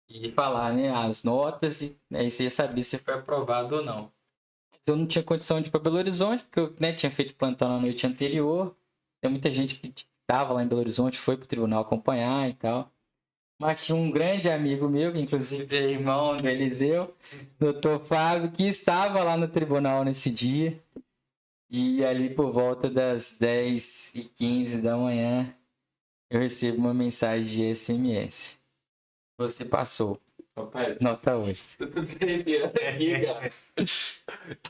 E falar, né, as notas e aí você ia saber se foi aprovado ou não. Mas eu não tinha condição de ir para Belo Horizonte, porque eu, né, tinha feito plantão na noite anterior. Tem muita gente que estava lá em Belo Horizonte, foi para o tribunal acompanhar e tal. Mas tinha um grande amigo meu, que inclusive é irmão do Eliseu, doutor Fábio, que estava lá no tribunal nesse dia. E ali por volta das 10h15 da manhã, eu recebo uma mensagem de SMS. Você passou. Rapaz, Nota 8.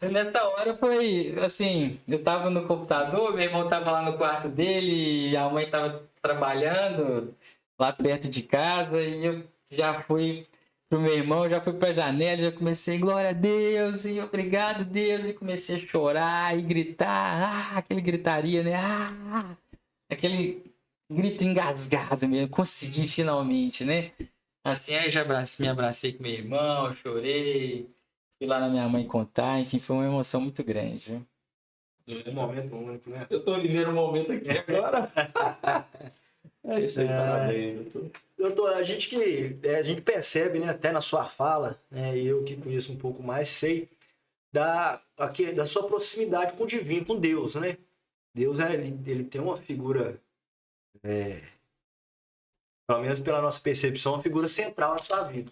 Nessa hora foi assim, eu tava no computador, meu irmão tava lá no quarto dele, e a mãe tava trabalhando lá perto de casa, e eu já fui pro meu irmão, já fui pra janela, já comecei, glória a Deus, e obrigado Deus, e comecei a chorar e gritar, aquele gritaria, né? Aquele grito engasgado mesmo, consegui finalmente, né? Assim, aí me abracei com meu irmão, chorei, fui lá na minha mãe contar, enfim, foi uma emoção muito grande, viu? Um momento único, né? eu tô vivendo um momento aqui agora. É isso aí, parabéns, doutor. Doutor, a gente percebe, né, até na sua fala, né, eu que conheço um pouco mais, sei da sua proximidade com o divino, com Deus, né? Deus, ele tem uma figura pelo menos pela nossa percepção, uma figura central na sua vida.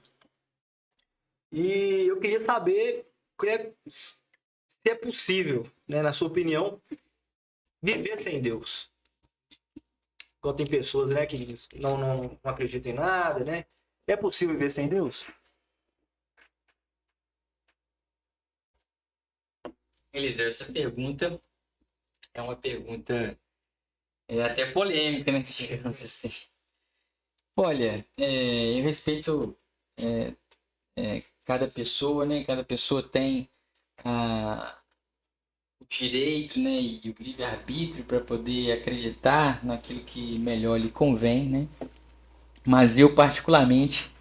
E eu queria saber se é possível, né, na sua opinião, viver sem Deus. Igual tem pessoas, né, que não acreditam em nada, né? É possível viver sem Deus? Eliseu, essa pergunta é uma pergunta até polêmica, né? Digamos assim. Olha, eu respeito cada pessoa, né? Cada pessoa tem o direito, né? E o livre-arbítrio para poder acreditar naquilo que melhor lhe convém, né? Mas eu, particularmente,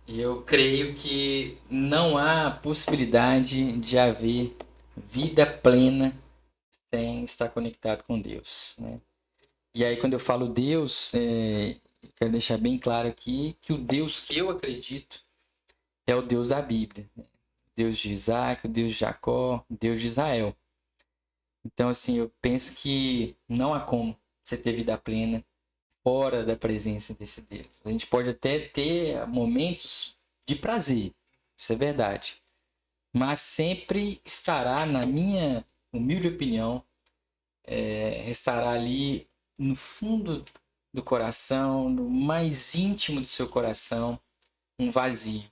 eu creio que não há possibilidade de haver vida plena sem estar conectado com Deus, né? E aí, quando eu falo Deus, eu quero deixar bem claro aqui que o Deus que eu acredito é o Deus da Bíblia, né? Deus de Isaac, o Deus de Jacó, o Deus de Israel. Então, assim, eu penso que não há como você ter vida plena fora da presença desse Deus. A gente pode até ter momentos de prazer, isso é verdade. Mas sempre estará, na minha humilde opinião, estará ali no fundo do coração, no mais íntimo do seu coração, um vazio.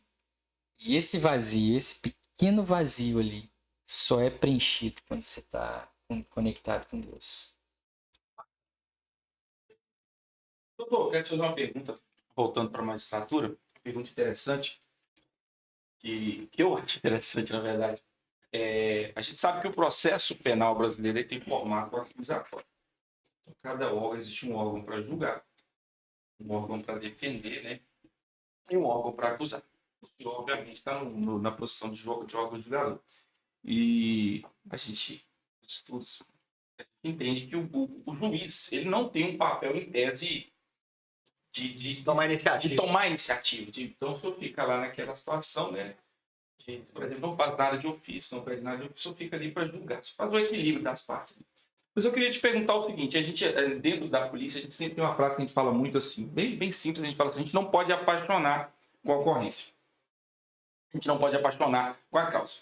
E esse vazio, esse pequeno vazio ali, só é preenchido quando você está conectado com Deus. Doutor, eu quero te fazer uma pergunta, voltando para a magistratura, uma pergunta interessante, que eu acho interessante, na verdade. A gente sabe que o processo penal brasileiro ele tem formato acusatório. Então, cada órgão, existe um órgão para julgar, um órgão para defender, né? E um órgão para acusar. O senhor, obviamente, está na posição de órgão julgador. E a gente, estudos, entende que o juiz ele não tem um papel em tese de Tomar iniciativa. Então, o senhor fica lá naquela situação, né? Por exemplo, não faz nada de ofício, não faz nada de ofício, só fica ali para julgar, só faz o equilíbrio das partes. Mas eu queria te perguntar o seguinte: a gente, dentro da polícia, a gente sempre tem uma frase que a gente fala muito assim, bem simples, a gente fala assim: a gente não pode apaixonar com a ocorrência. A gente não pode apaixonar com a causa.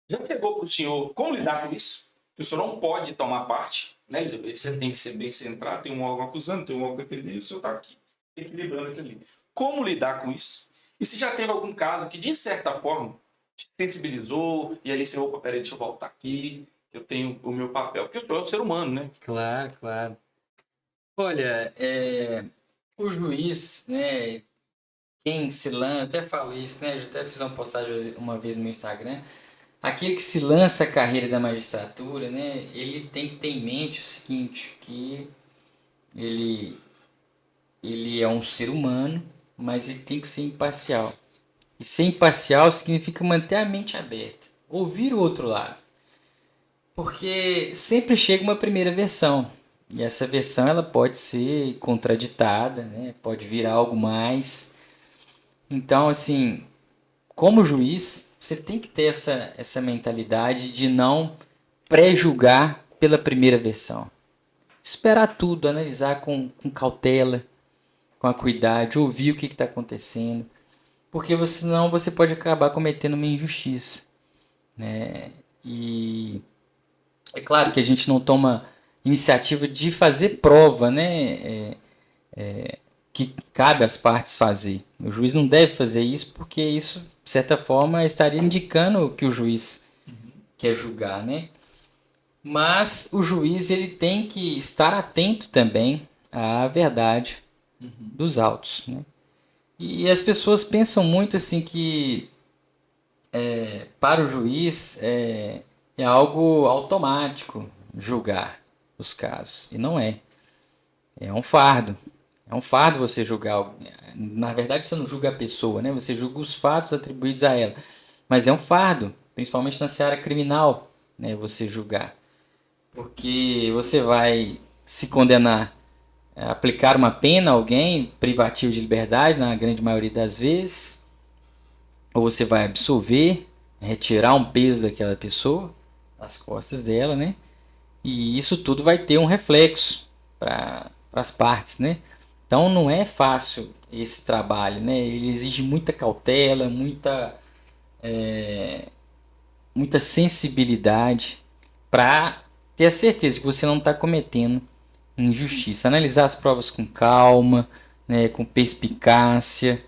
Já chegou para o senhor como lidar com isso? Que o senhor não pode tomar parte, né? Você tem que ser bem centrado, tem um órgão acusando, tem um órgão defendendo, e o senhor está aqui, equilibrando aquilo ali. Como lidar com isso? E se já teve algum caso que, de certa forma, te sensibilizou, e ali você, opa, peraí, deixa eu voltar aqui, eu tenho o meu papel, porque eu sou um ser humano, né? Claro, claro. Olha, o juiz, né, quem se lança, eu até falo isso, né, eu até fiz uma postagem uma vez no meu Instagram, aquele que se lança a carreira da magistratura, né, ele tem que ter em mente o seguinte, que ele é um ser humano, mas ele tem que ser imparcial. E ser imparcial significa manter a mente aberta, ouvir o outro lado. Porque sempre chega uma primeira versão. E essa versão ela pode ser contraditada, né? Pode virar algo mais. Então, assim, como juiz, você tem que ter essa mentalidade de não pré-julgar pela primeira versão. Esperar tudo, analisar com cautela, com acuidade, ouvir o que está acontecendo. Porque senão você pode acabar cometendo uma injustiça, né? E é claro que a gente não toma iniciativa de fazer prova, né? Que cabe às partes fazer. O juiz não deve fazer isso porque isso, de certa forma, estaria indicando que o juiz quer julgar, né? Mas o juiz ele tem que estar atento também à verdade dos autos, né? E as pessoas pensam muito assim que para o juiz é algo automático julgar os casos. E não é. É um fardo. É um fardo você julgar. Na verdade, você não julga a pessoa, né? Você julga os fatos atribuídos a ela. Mas é um fardo, principalmente na seara criminal, né? Você julgar. Porque você vai se condenar a aplicar uma pena a alguém, privativo de liberdade, na grande maioria das vezes, ou você vai absolver, retirar um peso daquela pessoa, das costas dela, né? E isso tudo vai ter um reflexo para as partes, né? Então não é fácil esse trabalho, né? Ele exige muita cautela, muita sensibilidade para ter a certeza que você não está cometendo injustiça. Analisar as provas com calma, né, com perspicácia,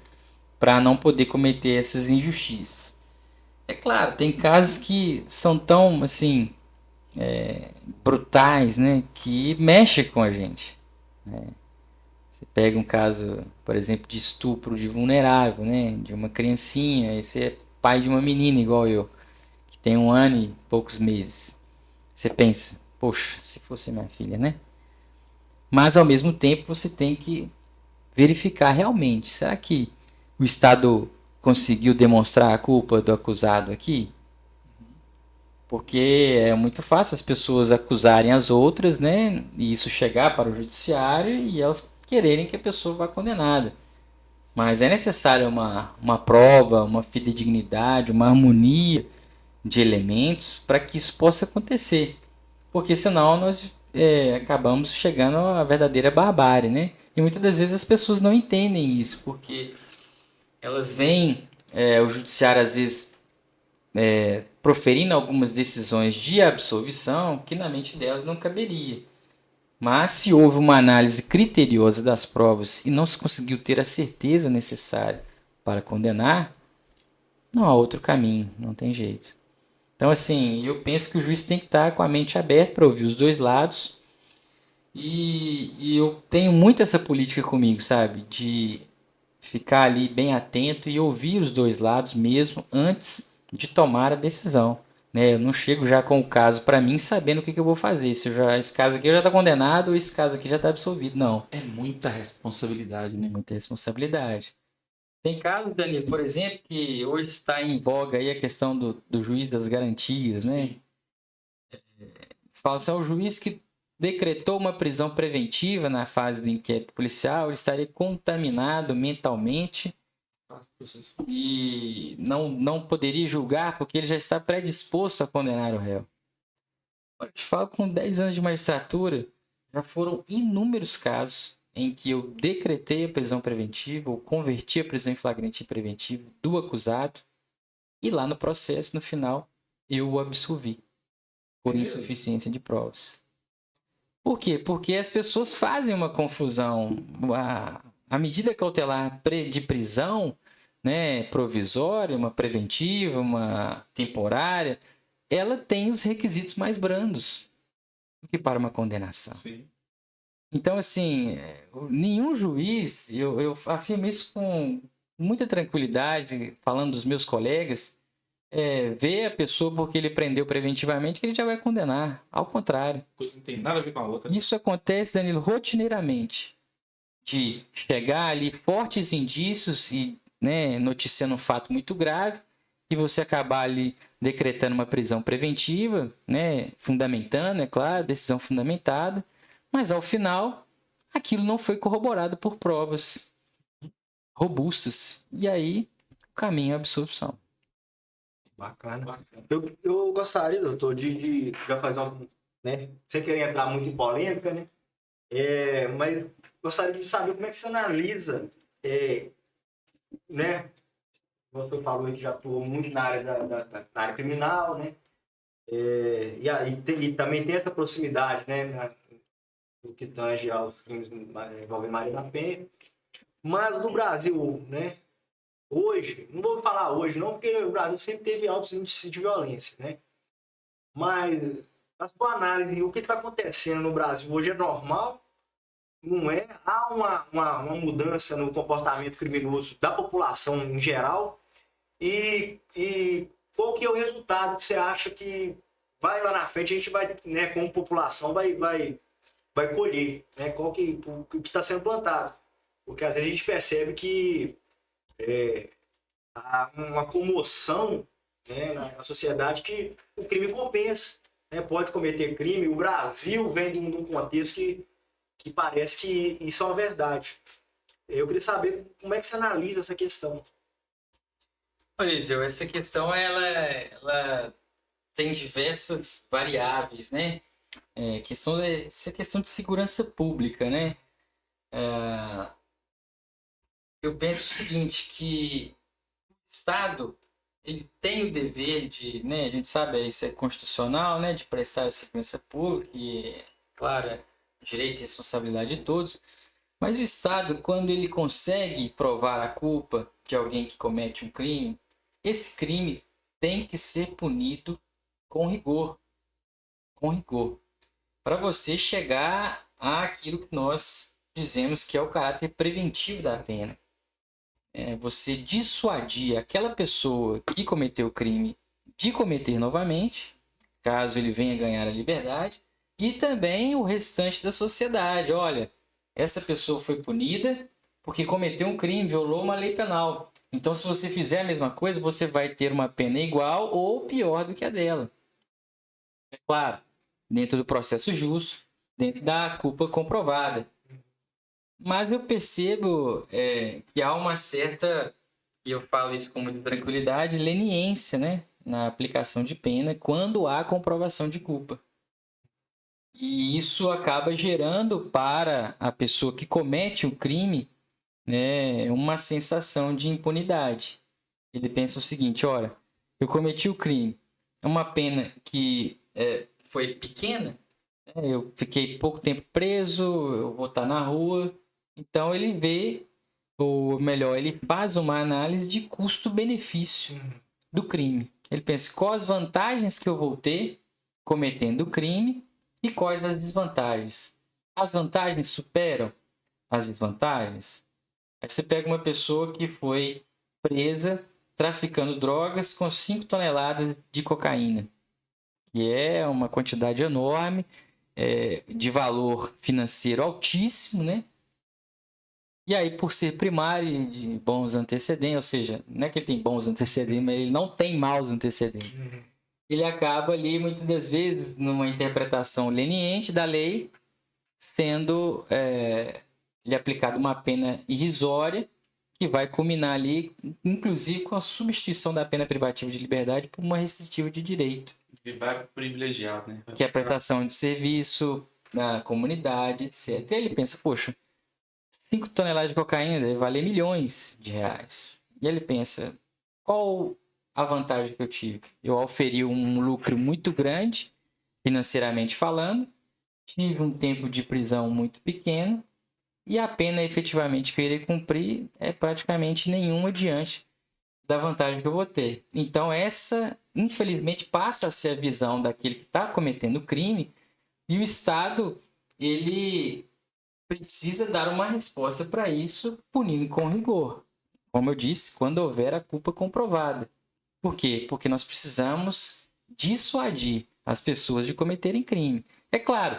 para não poder cometer essas injustiças. É claro, tem casos que são tão assim brutais, né, que mexem com a gente. Você pega um caso, por exemplo, de estupro de vulnerável, né, de uma criancinha, e você é pai de uma menina igual eu, que tem 1 ano e poucos meses. Você pensa, poxa, se fosse minha filha, né? Mas ao mesmo tempo você tem que verificar realmente, será que o Estado conseguiu demonstrar a culpa do acusado aqui? Porque é muito fácil as pessoas acusarem as outras, né? E isso chegar para o judiciário e elas quererem que a pessoa vá condenada. Mas é necessário uma prova, uma fidedignidade, uma harmonia de elementos para que isso possa acontecer. Porque senão nós acabamos chegando à verdadeira barbárie, né? E muitas das vezes as pessoas não entendem isso, porque elas veem o judiciário às vezes proferindo algumas decisões de absolvição que na mente delas não caberia. Mas se houve uma análise criteriosa das provas e não se conseguiu ter a certeza necessária para condenar, não há outro caminho, não tem jeito. Então, assim, eu penso que o juiz tem que estar com a mente aberta para ouvir os dois lados. E eu tenho muito essa política comigo, sabe? De ficar ali bem atento e ouvir os dois lados mesmo antes de tomar a decisão. Né? Eu não chego já com o caso para mim sabendo o que eu vou fazer. Se esse caso aqui já está condenado ou esse caso aqui já está absolvido. Não. É muita responsabilidade, né? Muita responsabilidade. Tem casos, Danilo, por exemplo, que hoje está em voga aí a questão do juiz das garantias, né? Sim. Você fala assim, o juiz que decretou uma prisão preventiva na fase do inquérito policial, ele estaria contaminado mentalmente e não poderia julgar porque ele já está predisposto a condenar o réu. Eu te falo, com 10 anos de magistratura, já foram inúmeros casos em que eu decretei a prisão preventiva ou converti a prisão em flagrante preventivo do acusado e lá no processo, no final, eu o absolvi por insuficiência de provas. Por quê? Porque as pessoas fazem uma confusão. A medida cautelar de prisão, né, provisória, uma preventiva, uma temporária, ela tem os requisitos mais brandos do que para uma condenação. Sim. Então, assim, nenhum juiz, eu afirmo isso com muita tranquilidade, falando dos meus colegas, vê a pessoa porque ele prendeu preventivamente que ele já vai condenar. Ao contrário. Coisa não tem nada a ver com a outra. Isso acontece, Danilo, rotineiramente. De chegar ali fortes indícios e, né, noticiando um fato muito grave e você acabar ali decretando uma prisão preventiva, né, fundamentando, é claro, decisão fundamentada, mas ao final aquilo não foi corroborado por provas robustas. E aí o caminho é a absolvição. Bacana. Eu gostaria, doutor, de já fazer né? Sem querer entrar muito em polêmica, né? Mas gostaria de saber como é que você analisa, né? Você falou que já atuou muito na área na área criminal, né? E também tem essa proximidade, né? No que tange aos crimes envolvendo Maria da Penha. Mas no Brasil, né? Hoje, não vou falar hoje não, porque o Brasil sempre teve altos índices de violência, né? Mas a sua análise, o que está acontecendo no Brasil hoje é normal? Não é? Há uma mudança no comportamento criminoso da população em geral? E qual que é o resultado que você acha que vai lá na frente, a gente vai, né, como população, vai colher, né? Qual que está sendo plantado? Porque às vezes a gente percebe que há uma comoção, né, na sociedade que o crime compensa, né? Pode cometer crime. O Brasil vem de um contexto que parece que isso é uma verdade. Eu queria saber como é que você analisa essa questão. Eliseu, essa questão ela tem diversas variáveis, né? Essa questão de segurança pública, né? Eu penso o seguinte, que o Estado ele tem o dever de, né, a gente sabe, isso é constitucional, né, de prestar segurança pública e, claro, é direito e responsabilidade de todos, mas o Estado, quando ele consegue provar a culpa de alguém que comete um crime, esse crime tem que ser punido com rigor, com rigor, para você chegar àquilo que nós dizemos que é o caráter preventivo da pena. Você dissuadir aquela pessoa que cometeu o crime de cometer novamente, caso ele venha ganhar a liberdade, e também o restante da sociedade. Olha, essa pessoa foi punida porque cometeu um crime, violou uma lei penal. Então, se você fizer a mesma coisa, você vai ter uma pena igual ou pior do que a dela. É claro, dentro do processo justo, dentro da culpa comprovada. Mas eu percebo que há uma certa, e eu falo isso com muita tranquilidade, leniência, né, na aplicação de pena quando há comprovação de culpa. E isso acaba gerando para a pessoa que comete o crime, né, uma sensação de impunidade. Ele pensa o seguinte: olha, eu cometi o crime, é uma pena que foi pequena, né, eu fiquei pouco tempo preso, eu vou estar na rua. Então ele vê, ou melhor, ele faz uma análise de custo-benefício do crime. Ele pensa quais as vantagens que eu vou ter cometendo o crime e quais as desvantagens. As vantagens superam as desvantagens? Aí você pega uma pessoa que foi presa traficando drogas com 5 toneladas de cocaína, que é uma quantidade enorme, de valor financeiro altíssimo, né? E aí, por ser primário e de bons antecedentes, ou seja, não é que ele tem bons antecedentes, mas ele não tem maus antecedentes. Ele acaba ali, muitas das vezes, numa interpretação leniente da lei, sendo lhe aplicada uma pena irrisória, que vai culminar ali, inclusive, com a substituição da pena privativa de liberdade por uma restritiva de direito, Ele vai pro privilegiado, né? que é a prestação de serviço na comunidade, etc. E ele pensa, poxa, 5 toneladas de cocaína deve valer milhões de reais. E ele pensa, qual a vantagem que eu tive? Eu auferi um lucro muito grande, financeiramente falando, tive um tempo de prisão muito pequeno, e a pena efetivamente que eu irei cumprir é praticamente nenhuma diante da vantagem que eu vou ter. Então essa, infelizmente, passa a ser a visão daquele que está cometendo crime, e o Estado, ele precisa dar uma resposta para isso, punindo com rigor. Como eu disse, quando houver a culpa comprovada. Por quê? Porque nós precisamos dissuadir as pessoas de cometerem crime. É claro,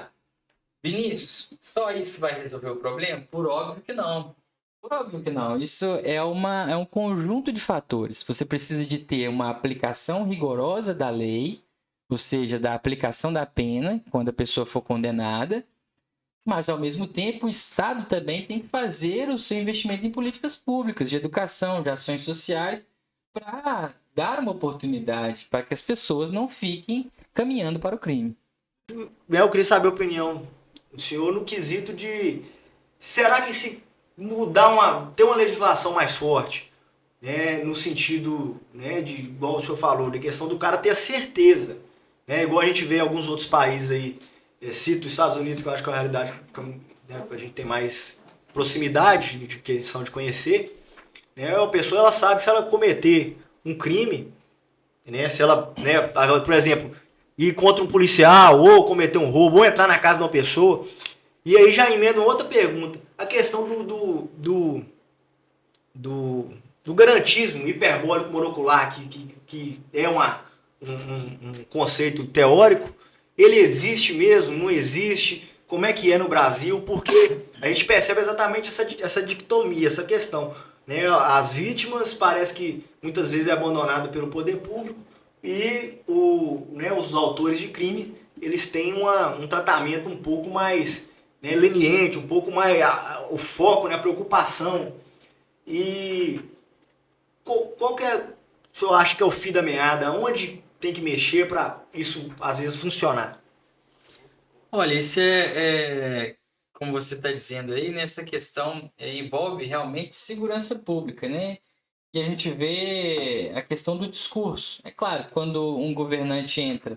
Vinícius, só isso vai resolver o problema? Por óbvio que não. Por óbvio que não. Isso é um conjunto de fatores. Você precisa de ter uma aplicação rigorosa da lei, ou seja, da aplicação da pena, quando a pessoa for condenada. Mas, ao mesmo tempo, o Estado também tem que fazer o seu investimento em políticas públicas, de educação, de ações sociais, para dar uma oportunidade para que as pessoas não fiquem caminhando para o crime. Eu queria saber a opinião do senhor no quesito de, será que se ter uma legislação mais forte, né, no sentido, né, de, igual o senhor falou, da questão do cara ter a certeza, né, igual a gente vê em alguns outros países aí, cito os Estados Unidos, que eu acho que é uma realidade que, né, a gente tem mais proximidade de questão de conhecer, né, a pessoa ela sabe que se ela cometer um crime, né, se ela, né, por exemplo, ir contra um policial, ou cometer um roubo, ou entrar na casa de uma pessoa, e aí já emenda outra pergunta, a questão do garantismo hiperbólico molecular, que é um conceito teórico, ele existe mesmo, não existe? Como é que é no Brasil? Porque a gente percebe exatamente essa dicotomia, essa questão, né? As vítimas parece que muitas vezes é abandonado pelo poder público e né, os autores de crimes eles têm um tratamento um pouco mais, né, leniente, um pouco mais o foco, né, a preocupação. E qual que é, o senhor acha que é o fio da meada? Onde tem que mexer para isso às vezes funcionar? Olha, isso como você está dizendo aí, nessa questão envolve realmente segurança pública, né? E a gente vê a questão do discurso. É claro, quando um governante entra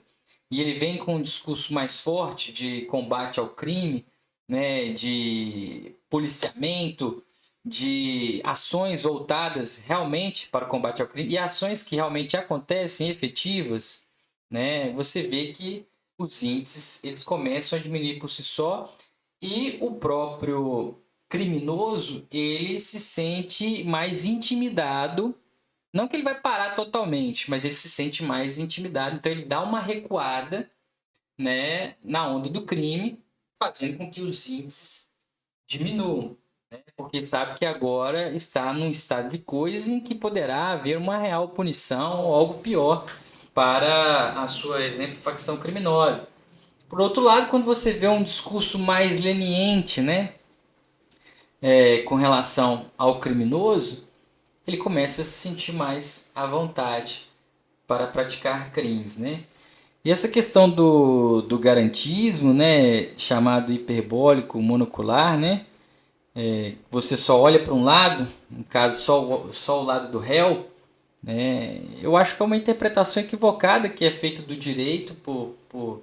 e ele vem com um discurso mais forte de combate ao crime, né, de policiamento, de ações voltadas realmente para o combate ao crime e ações que realmente acontecem efetivas, né, você vê que os índices eles começam a diminuir por si só e o próprio criminoso ele se sente mais intimidado. Não que ele vai parar totalmente, mas ele se sente mais intimidado. Então ele dá uma recuada, né, na onda do crime, fazendo com que os índices diminuam. Né? Porque ele sabe que agora está num estado de coisa em que poderá haver uma real punição ou algo pior para a sua, exemplo, facção criminosa. Por outro lado, quando você vê um discurso mais leniente, né, com relação ao criminoso, ele começa a se sentir mais à vontade para praticar crimes, né? E essa questão do garantismo, né, chamado hiperbólico monocular, né, você só olha para um lado, no caso só o lado do réu, né, eu acho que é uma interpretação equivocada que é feita do direito por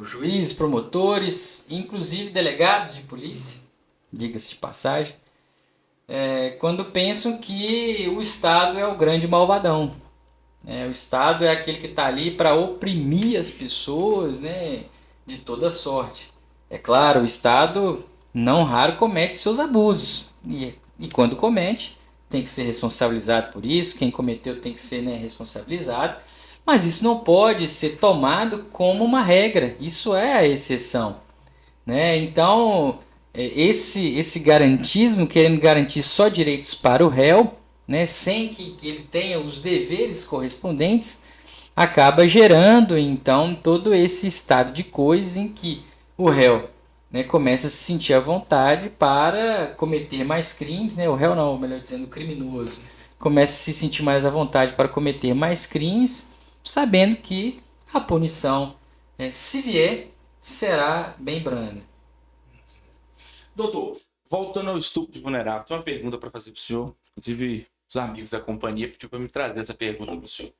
juízes, promotores, inclusive delegados de polícia, diga-se de passagem, quando pensam que o Estado é o grande malvadão. O Estado é aquele que está ali para oprimir as pessoas, né, de toda sorte. É claro, o Estado não raro comete seus abusos. E quando comete, tem que ser responsabilizado por isso. Quem cometeu tem que ser, né, responsabilizado. Mas isso não pode ser tomado como uma regra. Isso é a exceção. Né? Então, esse garantismo, querendo garantir só direitos para o réu, né, sem que ele tenha os deveres correspondentes, acaba gerando então todo esse estado de coisas em que o réu, né, começa a se sentir à vontade para cometer mais crimes, né? O réu não, melhor dizendo, o criminoso começa a se sentir mais à vontade para cometer mais crimes, sabendo que a punição, se vier, será bem branda. Doutor, voltando ao estupro de vulnerável, tem uma pergunta para fazer para o senhor. Inclusive, os amigos da companhia pediram para me trazer essa pergunta para o senhor.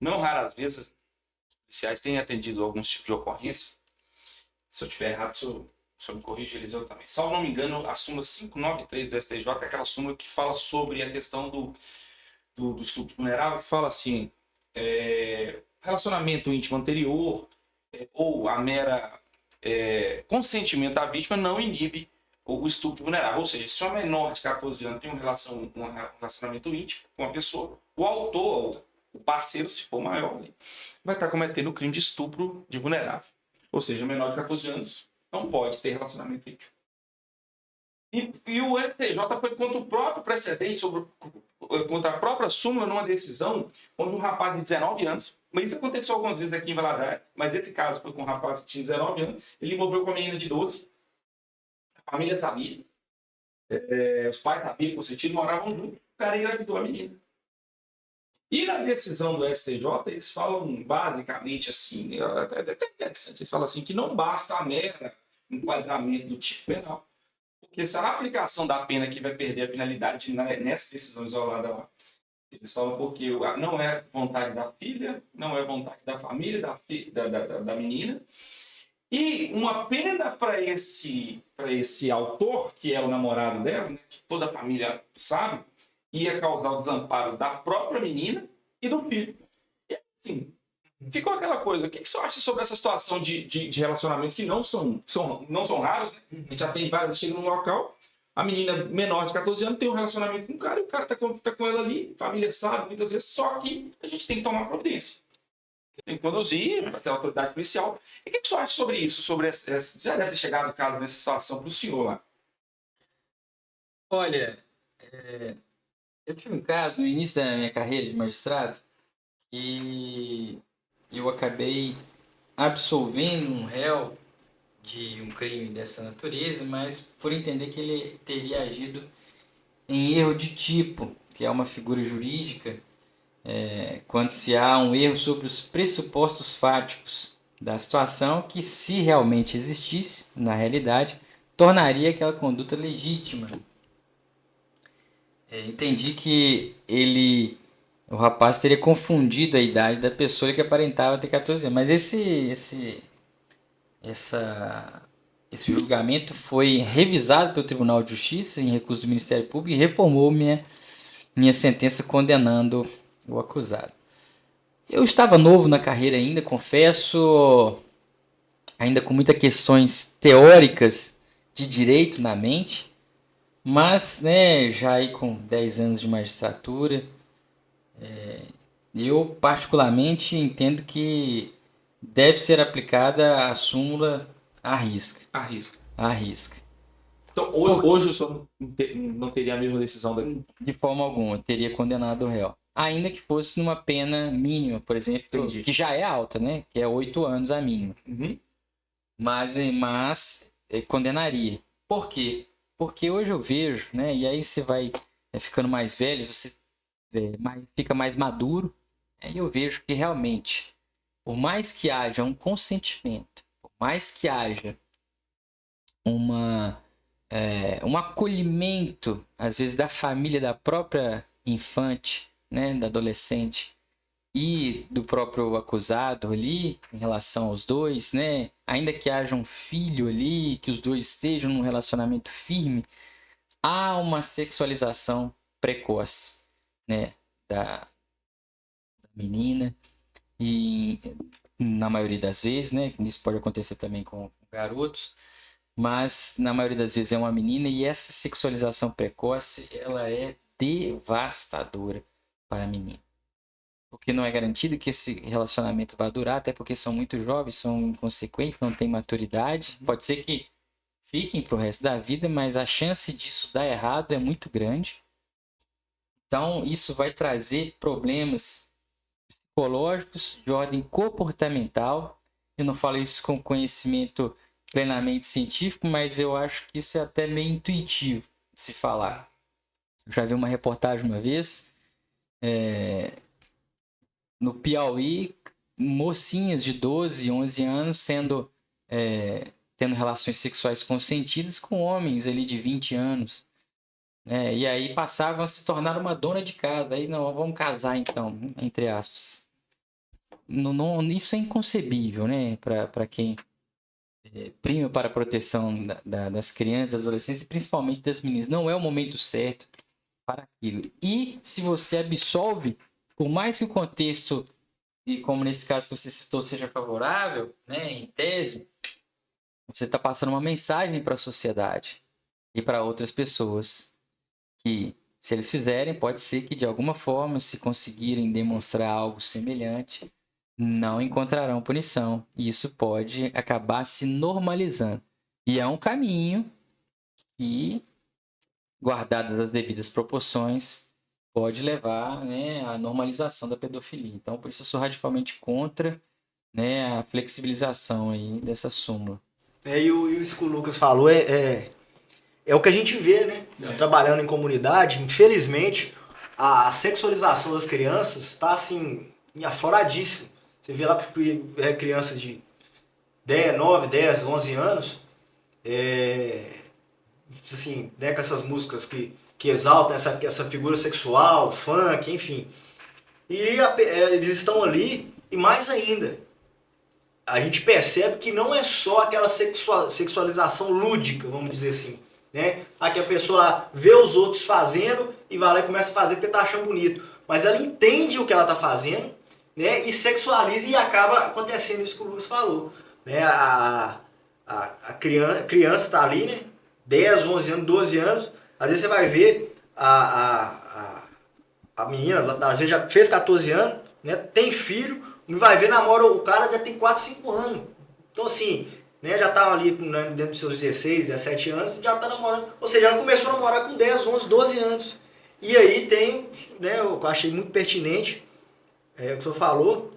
Não raras vezes, os policiais têm atendido alguns tipos de ocorrência. Se eu estiver errado, o senhor me corrige, Eliseu também. Salvo não me engano, a súmula 593 do STJ é aquela súmula que fala sobre a questão do estupro vulnerável, que fala assim, relacionamento íntimo anterior ou a mera consentimento da vítima não inibe o estupro vulnerável. Ou seja, se uma menor de 14 anos tem um relacionamento íntimo com uma pessoa, o autor, o parceiro, se for maior, vai estar cometendo o crime de estupro de vulnerável. Ou seja, menor de 14 anos não pode ter relacionamento íntimo. E o STJ foi contra o próprio precedente, contra a própria súmula, numa decisão onde um rapaz de 19 anos, mas isso aconteceu algumas vezes aqui em Valadares, mas esse caso foi com um rapaz que tinha 19 anos, ele envolveu com uma menina de 12, a família sabia, os pais sabiam, consentiram, moravam juntos, o cara engravidou a menina. E na decisão do STJ, eles falam basicamente assim, é até interessante, eles falam assim, que não basta a mera enquadramento do tipo penal, porque se a aplicação da pena que vai perder a finalidade nessa decisão isolada lá, eles falam porque não é vontade da filha, não é vontade da família, da menina, e uma pena para esse autor, que é o namorado dela, né, que toda a família sabe, ia causar o desamparo da própria menina e do filho. E assim, ficou aquela coisa. O que você acha sobre essa situação de relacionamentos que não são raros, né? A gente atende várias, chega num local, a menina menor de 14 anos tem um relacionamento com o cara e o cara tá com ela ali, a família sabe muitas vezes, só que a gente tem que tomar providência. Tem que conduzir até a autoridade policial. E o que você acha sobre isso? Já deve ter chegado o caso dessa situação para o senhor lá. Olha, eu tive um caso no início da minha carreira de magistrado e eu acabei absolvendo um réu de um crime dessa natureza, mas por entender que ele teria agido em erro de tipo, que é uma figura jurídica, quando se há um erro sobre os pressupostos fáticos da situação, que se realmente existisse, na realidade, tornaria aquela conduta legítima. Entendi que o rapaz teria confundido a idade da pessoa que aparentava ter 14 anos, mas esse julgamento foi revisado pelo Tribunal de Justiça em recurso do Ministério Público e reformou minha sentença condenando o acusado. Eu estava novo na carreira ainda, confesso, ainda com muitas questões teóricas de direito na mente, mas, né, já aí com 10 anos de magistratura, eu particularmente entendo que deve ser aplicada a súmula à risca. Arrisca. À risca. Então, hoje o senhor não teria a mesma decisão da... De forma alguma, teria condenado o réu. Ainda que fosse numa pena mínima, por exemplo, Entendi. que já é alta, né? Que é 8 anos a mínima. Uhum. Mas condenaria. Por quê? Porque hoje eu vejo, né? E aí você vai ficando mais velho, você fica mais maduro. E eu vejo que realmente, por mais que haja um consentimento, por mais que haja um acolhimento, às vezes, da família, da própria infante, né, da adolescente e do próprio acusado ali, em relação aos dois, né, ainda que haja um filho ali, que os dois estejam num relacionamento firme, há uma sexualização precoce, né, da menina e na maioria das vezes, né, isso pode acontecer também com garotos, mas na maioria das vezes é uma menina e essa sexualização precoce ela é devastadora para a menina. Porque não é garantido que esse relacionamento vá durar, até porque são muito jovens, são inconsequentes, não têm maturidade. Pode ser que fiquem para o resto da vida, mas a chance disso dar errado é muito grande. Então, isso vai trazer problemas psicológicos de ordem comportamental. Eu não falo isso com conhecimento plenamente científico, mas eu acho que isso é até meio intuitivo de se falar. Eu já vi uma reportagem uma vez, no Piauí, mocinhas de 12, 11 anos tendo relações sexuais consentidas com homens ali de 20 anos. E aí passavam a se tornar uma dona de casa. Aí, não, vamos casar então, entre aspas. Isso é inconcebível, né, para quem prima para a proteção das crianças, das adolescentes e principalmente das meninas. Não é o momento certo para aquilo. E se você absolve, por mais que o contexto, e como nesse caso que você citou, seja favorável, né, em tese, você está passando uma mensagem para a sociedade e para outras pessoas que, se eles fizerem, pode ser que de alguma forma, se conseguirem demonstrar algo semelhante, não encontrarão punição. E isso pode acabar se normalizando. E é um caminho que, guardadas as devidas proporções, pode levar, né, à normalização da pedofilia. Então, por isso eu sou radicalmente contra, né, a flexibilização aí dessa súmula. Isso que o Lucas falou é o que a gente vê, né? Trabalhando em comunidade, infelizmente, a sexualização das crianças está assim, afloradíssima. Você vê lá crianças de 9, 10, 11 anos, assim, né, com essas músicas que exaltam essa figura sexual, funk, enfim. E eles estão ali, e mais ainda, a gente percebe que não é só aquela sexualização lúdica, vamos dizer assim, né? Que a pessoa vê os outros fazendo e vai lá e começa a fazer porque tá achando bonito. Mas ela entende o que ela tá fazendo, né? E sexualiza e acaba acontecendo isso que o Lucas falou, né? A criança tá ali, né? 10, 11 anos, 12 anos. Às vezes você vai ver a menina, às vezes já fez 14 anos, né? Tem filho, não vai ver, namora o cara, já tem 4, 5 anos. Então assim, né, já tá ali, né, dentro dos seus 16, 17 anos, já tá namorando. Ou seja, ela começou a namorar com 10, 11, 12 anos. E aí tem, né, eu achei muito pertinente o que o senhor falou,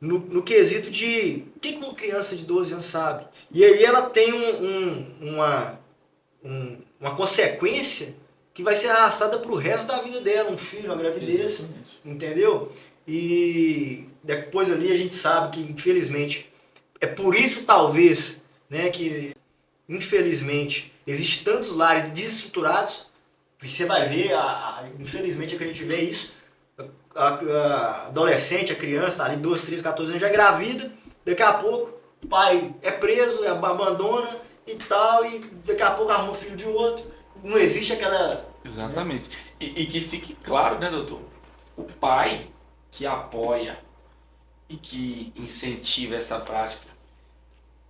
no quesito de o que uma criança de 12 anos sabe. E aí ela tem uma consequência que vai ser arrastada pro resto da vida dela, um filho, uma gravidez. Exatamente. Entendeu? E depois ali a gente sabe que, infelizmente, é por isso talvez, né, que infelizmente, existem tantos lares desestruturados, que você vai ver, infelizmente é que a gente vê isso, a adolescente, a criança, tá ali 12, 13, 14 anos, já é gravida, daqui a pouco o pai é preso, abandona e tal, e daqui a pouco arruma o filho de outro, não existe aquela... Exatamente. E que fique claro, né, doutor? O pai que apoia e que incentiva essa prática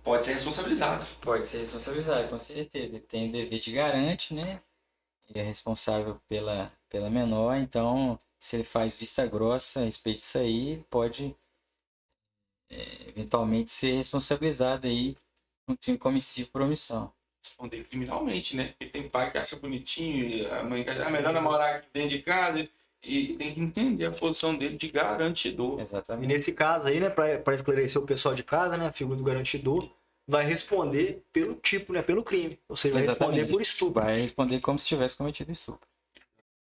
pode ser responsabilizado. Pode ser responsabilizado, com certeza. Ele tem o dever de garante, né? Ele é responsável pela menor, então, se ele faz vista grossa a respeito disso aí, pode eventualmente ser responsabilizado aí com crime comissivo por omissão. Responder criminalmente, né? Porque tem pai que acha bonitinho, a mãe que acha melhor namorar aqui dentro de casa e tem que entender a posição dele de garantidor. E Exatamente. nesse caso aí, né, para esclarecer o pessoal de casa, né, a figura do garantidor vai responder pelo tipo, né, pelo crime. Ou seja, vai responder por estupro. Vai responder como se tivesse cometido estupro.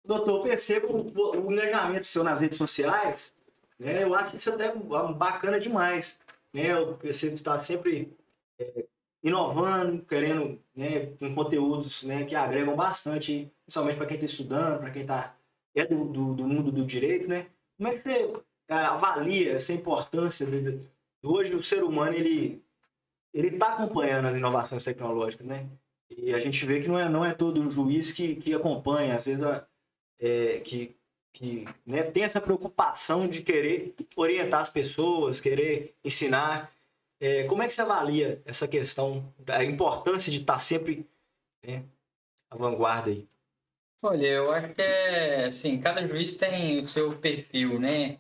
Doutor, eu percebo o engajamento seu nas redes sociais, né, eu acho isso até bacana demais. Né, eu percebo que está sempre inovando, querendo, né, com conteúdos, né, que agregam bastante, principalmente para quem está estudando, para quem do mundo do direito, né? Como é que você avalia essa importância hoje o ser humano ele está acompanhando as inovações tecnológicas, né? E a gente vê que não é todo juiz que acompanha, às vezes né, tem essa preocupação de querer orientar as pessoas, querer ensinar. Como é que você avalia essa questão da importância de estar sempre, né, à vanguarda aí? Olha, eu acho que assim, cada juiz tem o seu perfil, né?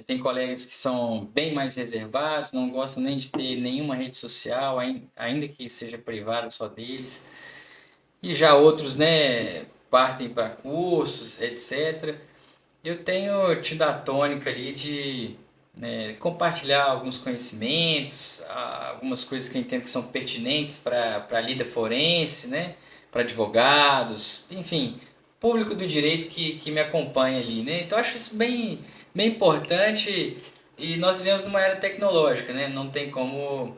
Tem colegas que são bem mais reservados, não gostam nem de ter nenhuma rede social, ainda que seja privada só deles. E já outros, né, partem para cursos, etc. Eu tenho tido a tônica ali de, né, compartilhar alguns conhecimentos, algumas coisas que eu entendo que são pertinentes para a lida forense, né, para advogados, enfim, público do direito que me acompanha ali, né? Então eu acho isso bem importante e nós vivemos numa era tecnológica, né? Não tem como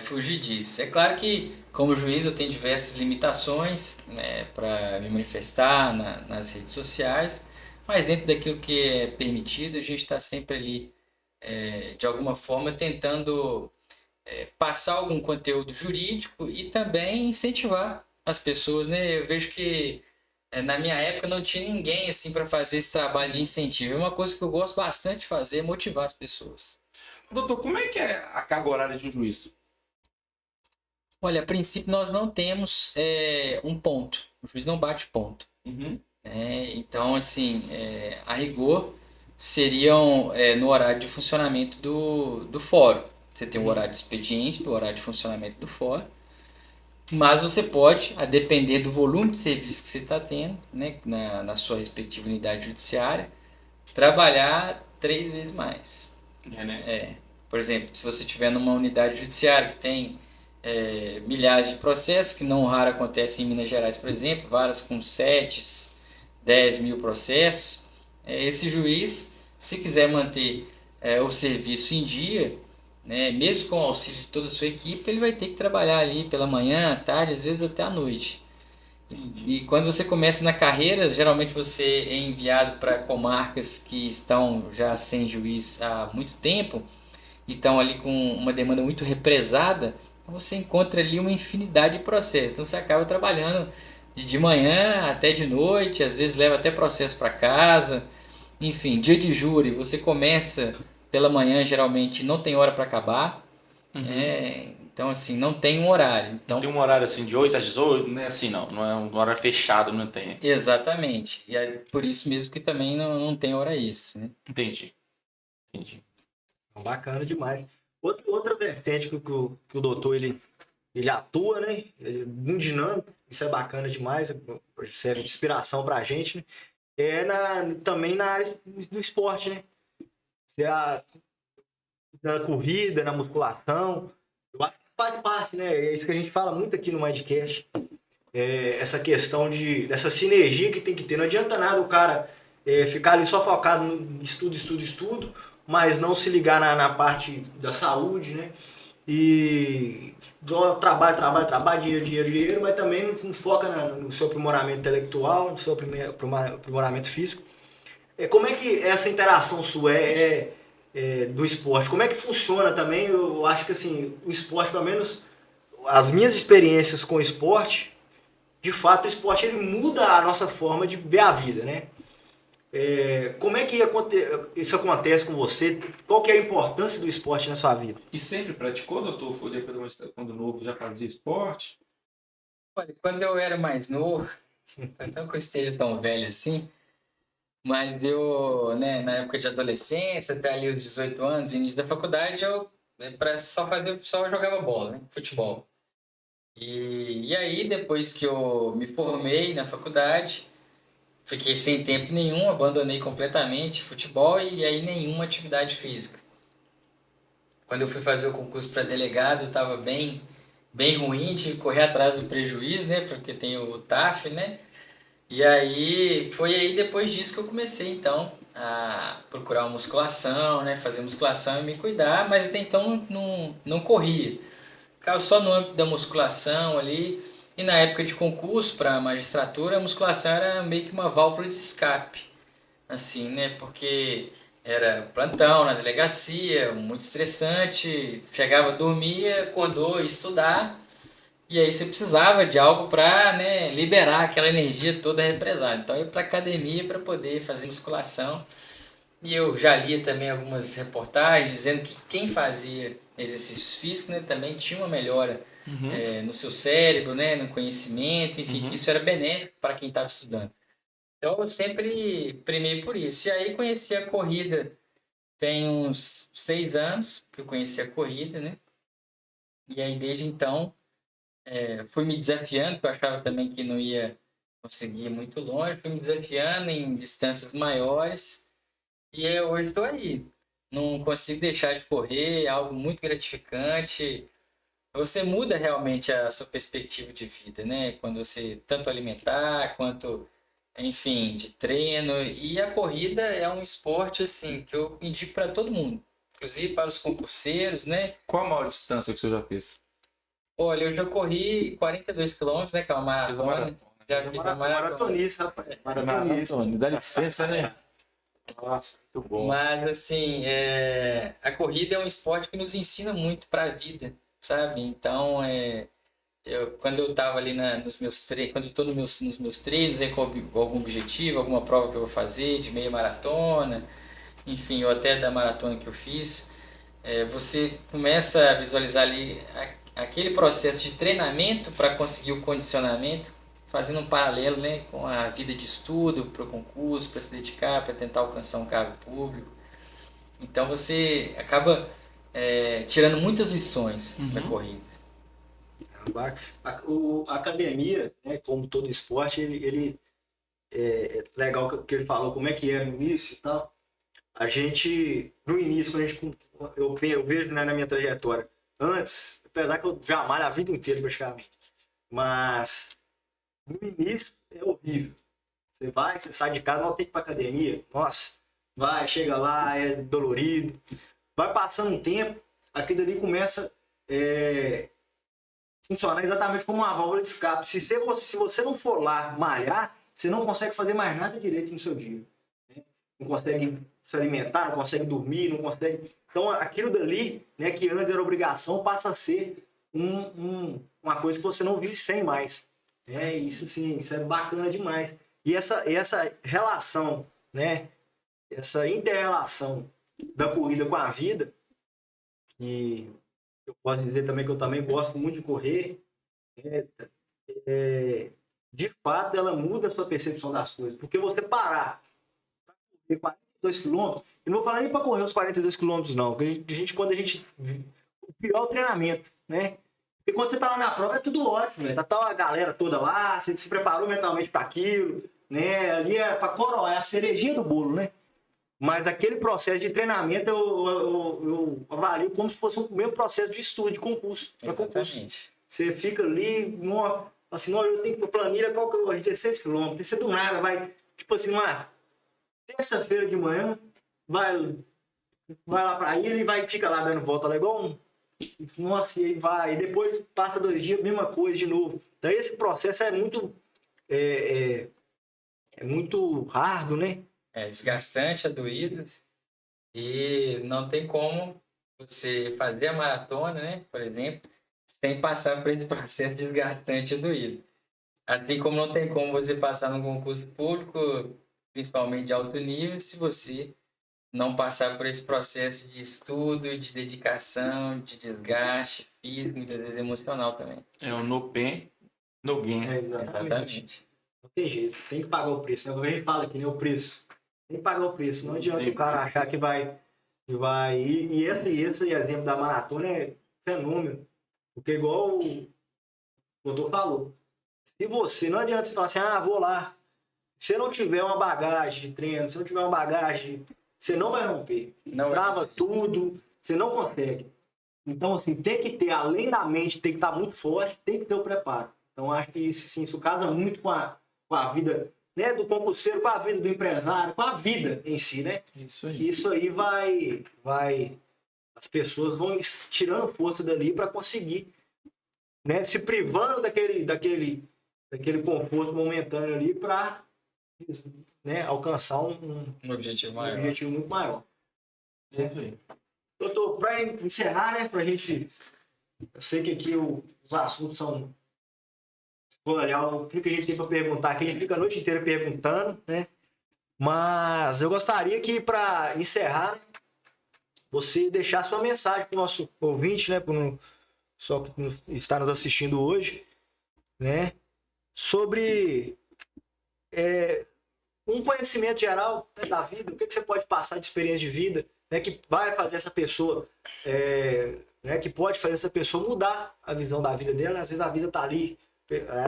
fugir disso. É claro que, como juiz, eu tenho diversas limitações, né, para me manifestar nas redes sociais, mas dentro daquilo que é permitido, a gente está sempre ali, de alguma forma, tentando passar algum conteúdo jurídico e também incentivar as pessoas, né? Eu vejo que na minha época não tinha ninguém assim para fazer esse trabalho de incentivo. É uma coisa que eu gosto bastante de fazer, é motivar as pessoas. Doutor, como é que é a carga horária de um juiz? Olha, a princípio nós não temos um ponto. O juiz não bate ponto. Uhum. Então, assim, a rigor seriam no horário de funcionamento do fórum. Você tem o horário de expediente, do horário de funcionamento do fórum. Mas você pode, a depender do volume de serviço que você está tendo, né, na sua respectiva unidade judiciária, trabalhar 3 vezes mais. Né? Por exemplo, se você estiver numa unidade judiciária que tem milhares de processos, que não raro acontece em Minas Gerais, por exemplo, varas com 7, 10 mil processos, esse juiz, se quiser manter o serviço em dia, né, mesmo com o auxílio de toda a sua equipe, ele vai ter que trabalhar ali pela manhã, à tarde, às vezes até à noite. E quando você começa na carreira, geralmente você é enviado para comarcas que estão já sem juiz há muito tempo e estão ali com uma demanda muito represada, então você encontra ali uma infinidade de processos. Então você acaba trabalhando de manhã até de noite, às vezes leva até processo para casa. Enfim, dia de júri, você começa pela manhã, geralmente não tem hora para acabar. Então, assim, não tem um horário. Então, Tem um horário assim de 8 às 18, não é assim não. Não é um horário fechado, não tem. exatamente. E é por isso mesmo que também não tem hora extra, né? Entendi. Bacana demais. Outra vertente que o doutor ele atua, né? Ele é muito dinâmico, isso é bacana demais, serve de inspiração pra gente, né? Também na área do esporte, né? Na corrida, na musculação, eu acho que faz parte, né? É isso que a gente fala muito aqui no Mindcast. Essa questão dessa sinergia que tem que ter. Não adianta nada o cara ficar ali só focado no estudo, mas não se ligar na parte da saúde, né? e trabalho, dinheiro, mas também não foca no seu aprimoramento intelectual, no seu aprimoramento físico. Como é que essa interação sua do esporte? Como é que funciona também? Eu acho que assim, o esporte, pelo menos as minhas experiências com o esporte, de fato o esporte ele muda a nossa forma de ver a vida, né? Como é que isso acontece com você? Qual que é a importância do esporte na sua vida? E sempre praticou, doutor? Foi depois, quando novo, já fazia esporte? Olha, quando eu era mais novo, não que eu esteja tão velho assim, mas eu, né, na época de adolescência, até ali os 18 anos, início da faculdade, só jogava bola, né, futebol. E aí, depois que eu me formei na faculdade, fiquei sem tempo nenhum, abandonei completamente futebol e aí nenhuma atividade física. Quando eu fui fazer o concurso para delegado, estava bem ruim, tive que correr atrás do prejuízo, né? Porque tem o TAF, né? E aí foi aí depois disso que eu comecei então a procurar uma musculação, né? Fazer musculação e me cuidar, mas até então não corria. Ficava só no âmbito da musculação ali. E na época de concurso para magistratura, a musculação era meio que uma válvula de escape, assim, né? Porque era plantão na delegacia, muito estressante. Chegava, dormia, acordou, ia estudar. E aí você precisava de algo para, né, liberar aquela energia toda represada. Então eu ia para academia para poder fazer musculação. E eu já lia também algumas reportagens dizendo que quem fazia exercícios físicos, né, também tinha uma melhora no seu cérebro, né, no conhecimento, enfim, que isso era benéfico para quem estava estudando. Então eu sempre primei por isso. E aí conheci a corrida, tem uns 6 anos que eu conheci a corrida, né? E aí desde então fui me desafiando, porque eu achava também que não ia conseguir ir muito longe, fui me desafiando em distâncias maiores e hoje estou aí. Não consigo deixar de correr, é algo muito gratificante. Você muda realmente a sua perspectiva de vida, né? Quando você tanto alimentar quanto, enfim, de treino. E a corrida é um esporte assim que eu indico para todo mundo, inclusive para os concurseiros, né? Qual a maior distância que você já fez? Olha, eu já corri 42 quilômetros, né? Que é uma maratona. Já fiz uma maratona. Maratonista, rapaz. Maratonista. Maratona, dá licença, né? Nossa, muito bom. Mas, assim, a corrida é um esporte que nos ensina muito para a vida, sabe? Então, quando eu estava ali nos meus treinos, quando eu estou nos meus treinos, com algum objetivo, alguma prova que eu vou fazer, de meia maratona, enfim, ou até da maratona que eu fiz, você começa a visualizar ali aquele processo de treinamento para conseguir o condicionamento, fazendo um paralelo, né, com a vida de estudo para o concurso, para se dedicar, para tentar alcançar um cargo público. Então você acaba tirando muitas lições da corrida. A academia, né, como todo esporte, ele é legal que ele falou como é que era no início e tal. A gente, no início, quando eu vejo, né, na minha trajetória, antes, apesar que eu já malho a vida inteira praticamente, mas no início é horrível. Você sai de casa, não tem que ir pra academia, nossa, vai, chega lá, é dolorido. Vai passando um tempo, aquilo ali começa a funcionar exatamente como uma válvula de escape. Se você não for lá malhar, você não consegue fazer mais nada direito no seu dia. Né? Não consegue se alimentar, não consegue dormir, não consegue... Então aquilo dali, né, que antes era obrigação, passa a ser uma coisa que você não vive sem mais. Isso sim, isso é bacana demais. E essa relação, né, essa inter-relação da corrida com a vida, que eu posso dizer também que eu também gosto muito de correr, de fato ela muda a sua percepção das coisas. Porque você parar de 42 quilômetros, eu não vou falar nem para correr os 42 quilômetros não, porque o pior é o treinamento, né? Porque quando você tá lá na prova é tudo ótimo, né? Tá a galera toda lá, você se preparou mentalmente para aquilo, né? Ali é para coroar, é a cerejinha do bolo, né? Mas aquele processo de treinamento eu avalio como se fosse o mesmo processo de estudo, de concurso. Exatamente. Você fica ali, assim, eu tenho que planilha, qual que é 16 quilômetros, você do nada vai, tipo assim, uma terça-feira de manhã, vai lá pra ilha e fica lá dando volta lá, igual Nossa, e aí vai. E depois passa 2 dias, mesma coisa de novo. Então esse processo é, é, é muito árduo, né? É desgastante, é doído. E não tem como você fazer a maratona, né? Por exemplo, sem passar por esse processo desgastante e doído. Assim como não tem como você passar num concurso público, principalmente de alto nível, se você não passar por esse processo de estudo, de dedicação, de desgaste físico, muitas vezes emocional também. É o no pain, no gain. Exatamente. Não tem jeito, tem que pagar o preço. Né? A gente fala aqui, né? O preço. Tem que pagar o preço. Não adianta o cara achar que vai. E esse exemplo da maratona é fenômeno. Porque igual o doutor falou. Se você, não adianta você falar assim, vou lá. Se você não tiver uma bagagem de treino, se não tiver uma bagagem, você não vai romper. Não vai Trava conseguir. tudo, você não consegue. Então, assim, tem que ter, além da mente, tem que estar muito forte, tem que ter o preparo. Então, acho que isso, sim, isso casa muito com a vida, né, do concurseiro, com a vida do empresário, com a vida em si, né? Isso aí. Isso aí as pessoas vão tirando força dali para conseguir, né, se privando daquele conforto momentâneo ali para, né, alcançar Um objetivo um maior. objetivo muito maior. Isso aí. Doutor, para encerrar, né, para a gente, eu sei que aqui os assuntos são, olha, o que a gente tem para perguntar aqui, a gente fica a noite inteira perguntando, né, mas eu gostaria que, para encerrar, você deixar sua mensagem para o nosso ouvinte, né, para o só que está nos assistindo hoje, né, sobre um conhecimento geral, né, da vida, o que você pode passar de experiência de vida, né, que vai fazer essa pessoa, né, que pode fazer essa pessoa mudar a visão da vida dela. Às vezes a vida tá ali,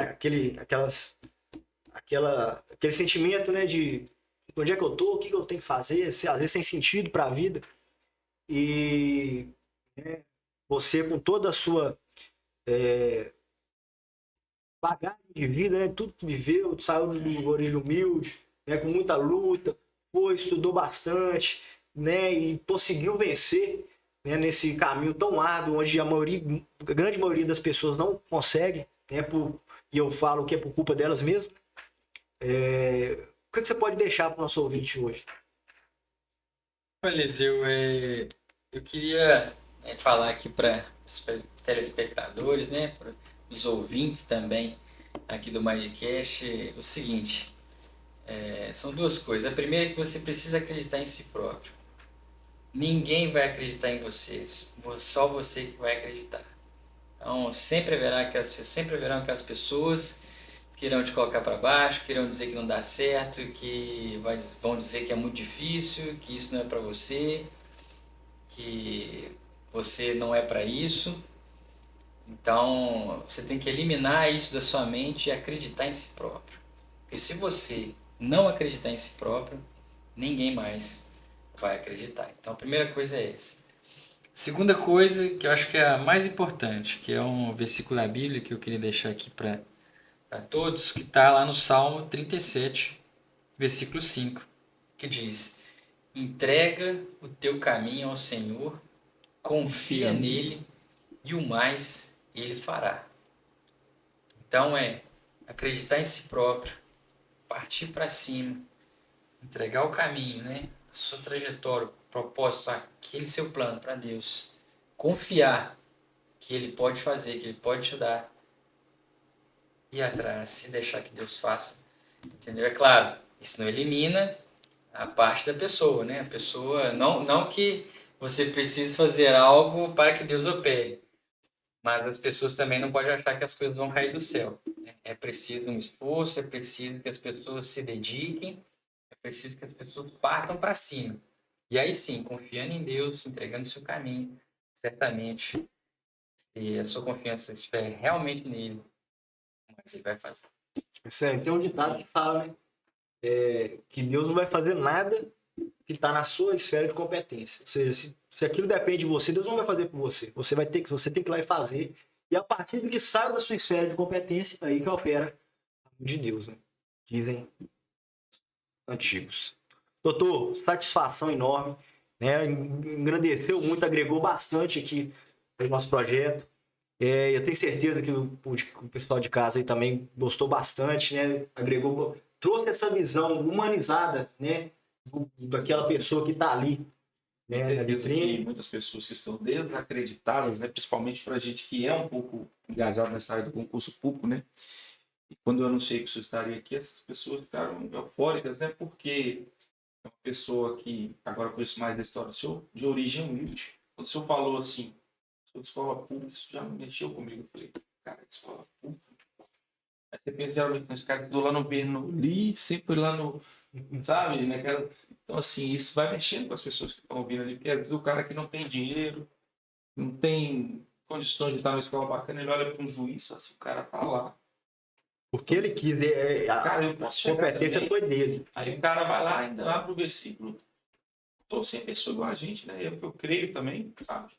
aquele sentimento, né, de onde é que eu tô, o que eu tenho que fazer, às vezes sem sentido para a vida. E, né, você com toda a sua bagagem de vida, né, tudo que viveu, saiu de uma origem humilde, né, com muita luta, estudou bastante, né, e conseguiu vencer, né, nesse caminho tão árduo, onde a grande maioria das pessoas não consegue, né, e eu falo que é por culpa delas mesmas. O que você pode deixar para o nosso ouvinte hoje? Olha, eu queria falar aqui para os telespectadores, né, para os ouvintes também aqui do Mindcast, o seguinte, são duas coisas. A primeira é que você precisa acreditar em si próprio. Ninguém vai acreditar em vocês, só você que vai acreditar. Então, sempre haverão aquelas pessoas que irão te colocar para baixo, que irão dizer que não dá certo, que vão dizer que é muito difícil, que isso não é para você, que você não é para isso. Então, você tem que eliminar isso da sua mente e acreditar em si próprio. Porque se você não acreditar em si próprio, ninguém mais vai acreditar. Então, a primeira coisa é essa. Segunda coisa, que eu acho que é a mais importante, que é um versículo da Bíblia que eu queria deixar aqui para todos, que está lá no Salmo 37, versículo 5, que diz: entrega o teu caminho ao Senhor, confia nele e o mais ele fará. Então acreditar em si próprio, partir para cima, entregar o caminho, né? A sua trajetória, o propósito, aquele seu plano para Deus. Confiar que Ele pode fazer, que Ele pode te dar. Ir atrás e deixar que Deus faça. Entendeu? É claro, isso não elimina a parte da pessoa, né? A pessoa, não que você precise fazer algo para que Deus opere, mas as pessoas também não podem achar que as coisas vão cair do céu. É preciso um esforço, é preciso que as pessoas se dediquem, é preciso que as pessoas partam para cima. E aí sim, confiando em Deus, entregando o seu caminho, certamente, se a sua confiança estiver realmente nele, mas ele vai fazer. Sério, tem um ditado que fala, né, que Deus não vai fazer nada que está na sua esfera de competência. Ou seja, se aquilo depende de você, Deus não vai fazer por você. Você tem que ir lá e fazer. E a partir do que sai da sua esfera de competência, aí que opera de Deus, né? Dizem antigos. Doutor, satisfação enorme, né? Engrandeceu muito, agregou bastante aqui o nosso projeto. Eu tenho certeza que o pessoal de casa aí também gostou bastante, né? Agregou, trouxe essa visão humanizada, né? Daquela pessoa que está ali, né? Na Certeza que vitrine. muitas pessoas que estão desacreditadas, né, principalmente para a gente que é um pouco engajado nessa área do concurso público, né? E quando eu anunciei que o senhor estaria aqui, essas pessoas ficaram eufóricas, né? Porque é uma pessoa que agora eu conheço mais da história do senhor, de origem humilde. Quando o senhor falou assim, sou de escola pública, isso já mexeu comigo. Eu falei, cara, de escola pública. Aí você pensa geralmente nos caras que estão lá no Bernoulli, sempre lá no, sabe, naquela... Então, assim, isso vai mexendo com as pessoas que estão ouvindo ali, porque às vezes o cara que não tem dinheiro, não tem condições de estar numa escola bacana, ele olha para um juiz e fala assim, o cara tá lá. Porque ele quis, Cara, a eu posso chegar competência também. foi dele. Aí o cara vai lá, ainda abre o versículo. Estou sem pessoa igual a gente, né? É o que eu creio também, sabe?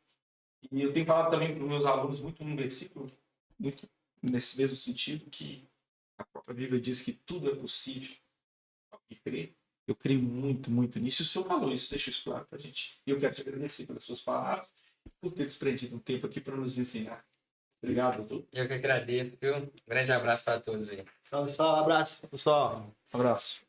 E eu tenho falado também para os meus alunos muito um versículo, muito nesse mesmo sentido, que a própria Bíblia diz que tudo é possível ao que crê. Eu creio muito, muito nisso. E o senhor falou isso, deixa isso claro para a gente. E eu quero te agradecer pelas suas palavras, por ter desprendido um tempo aqui para nos ensinar. Obrigado, doutor. Eu que agradeço, viu? Um grande abraço para todos aí. Salve, salve, abraço, pessoal. Um abraço.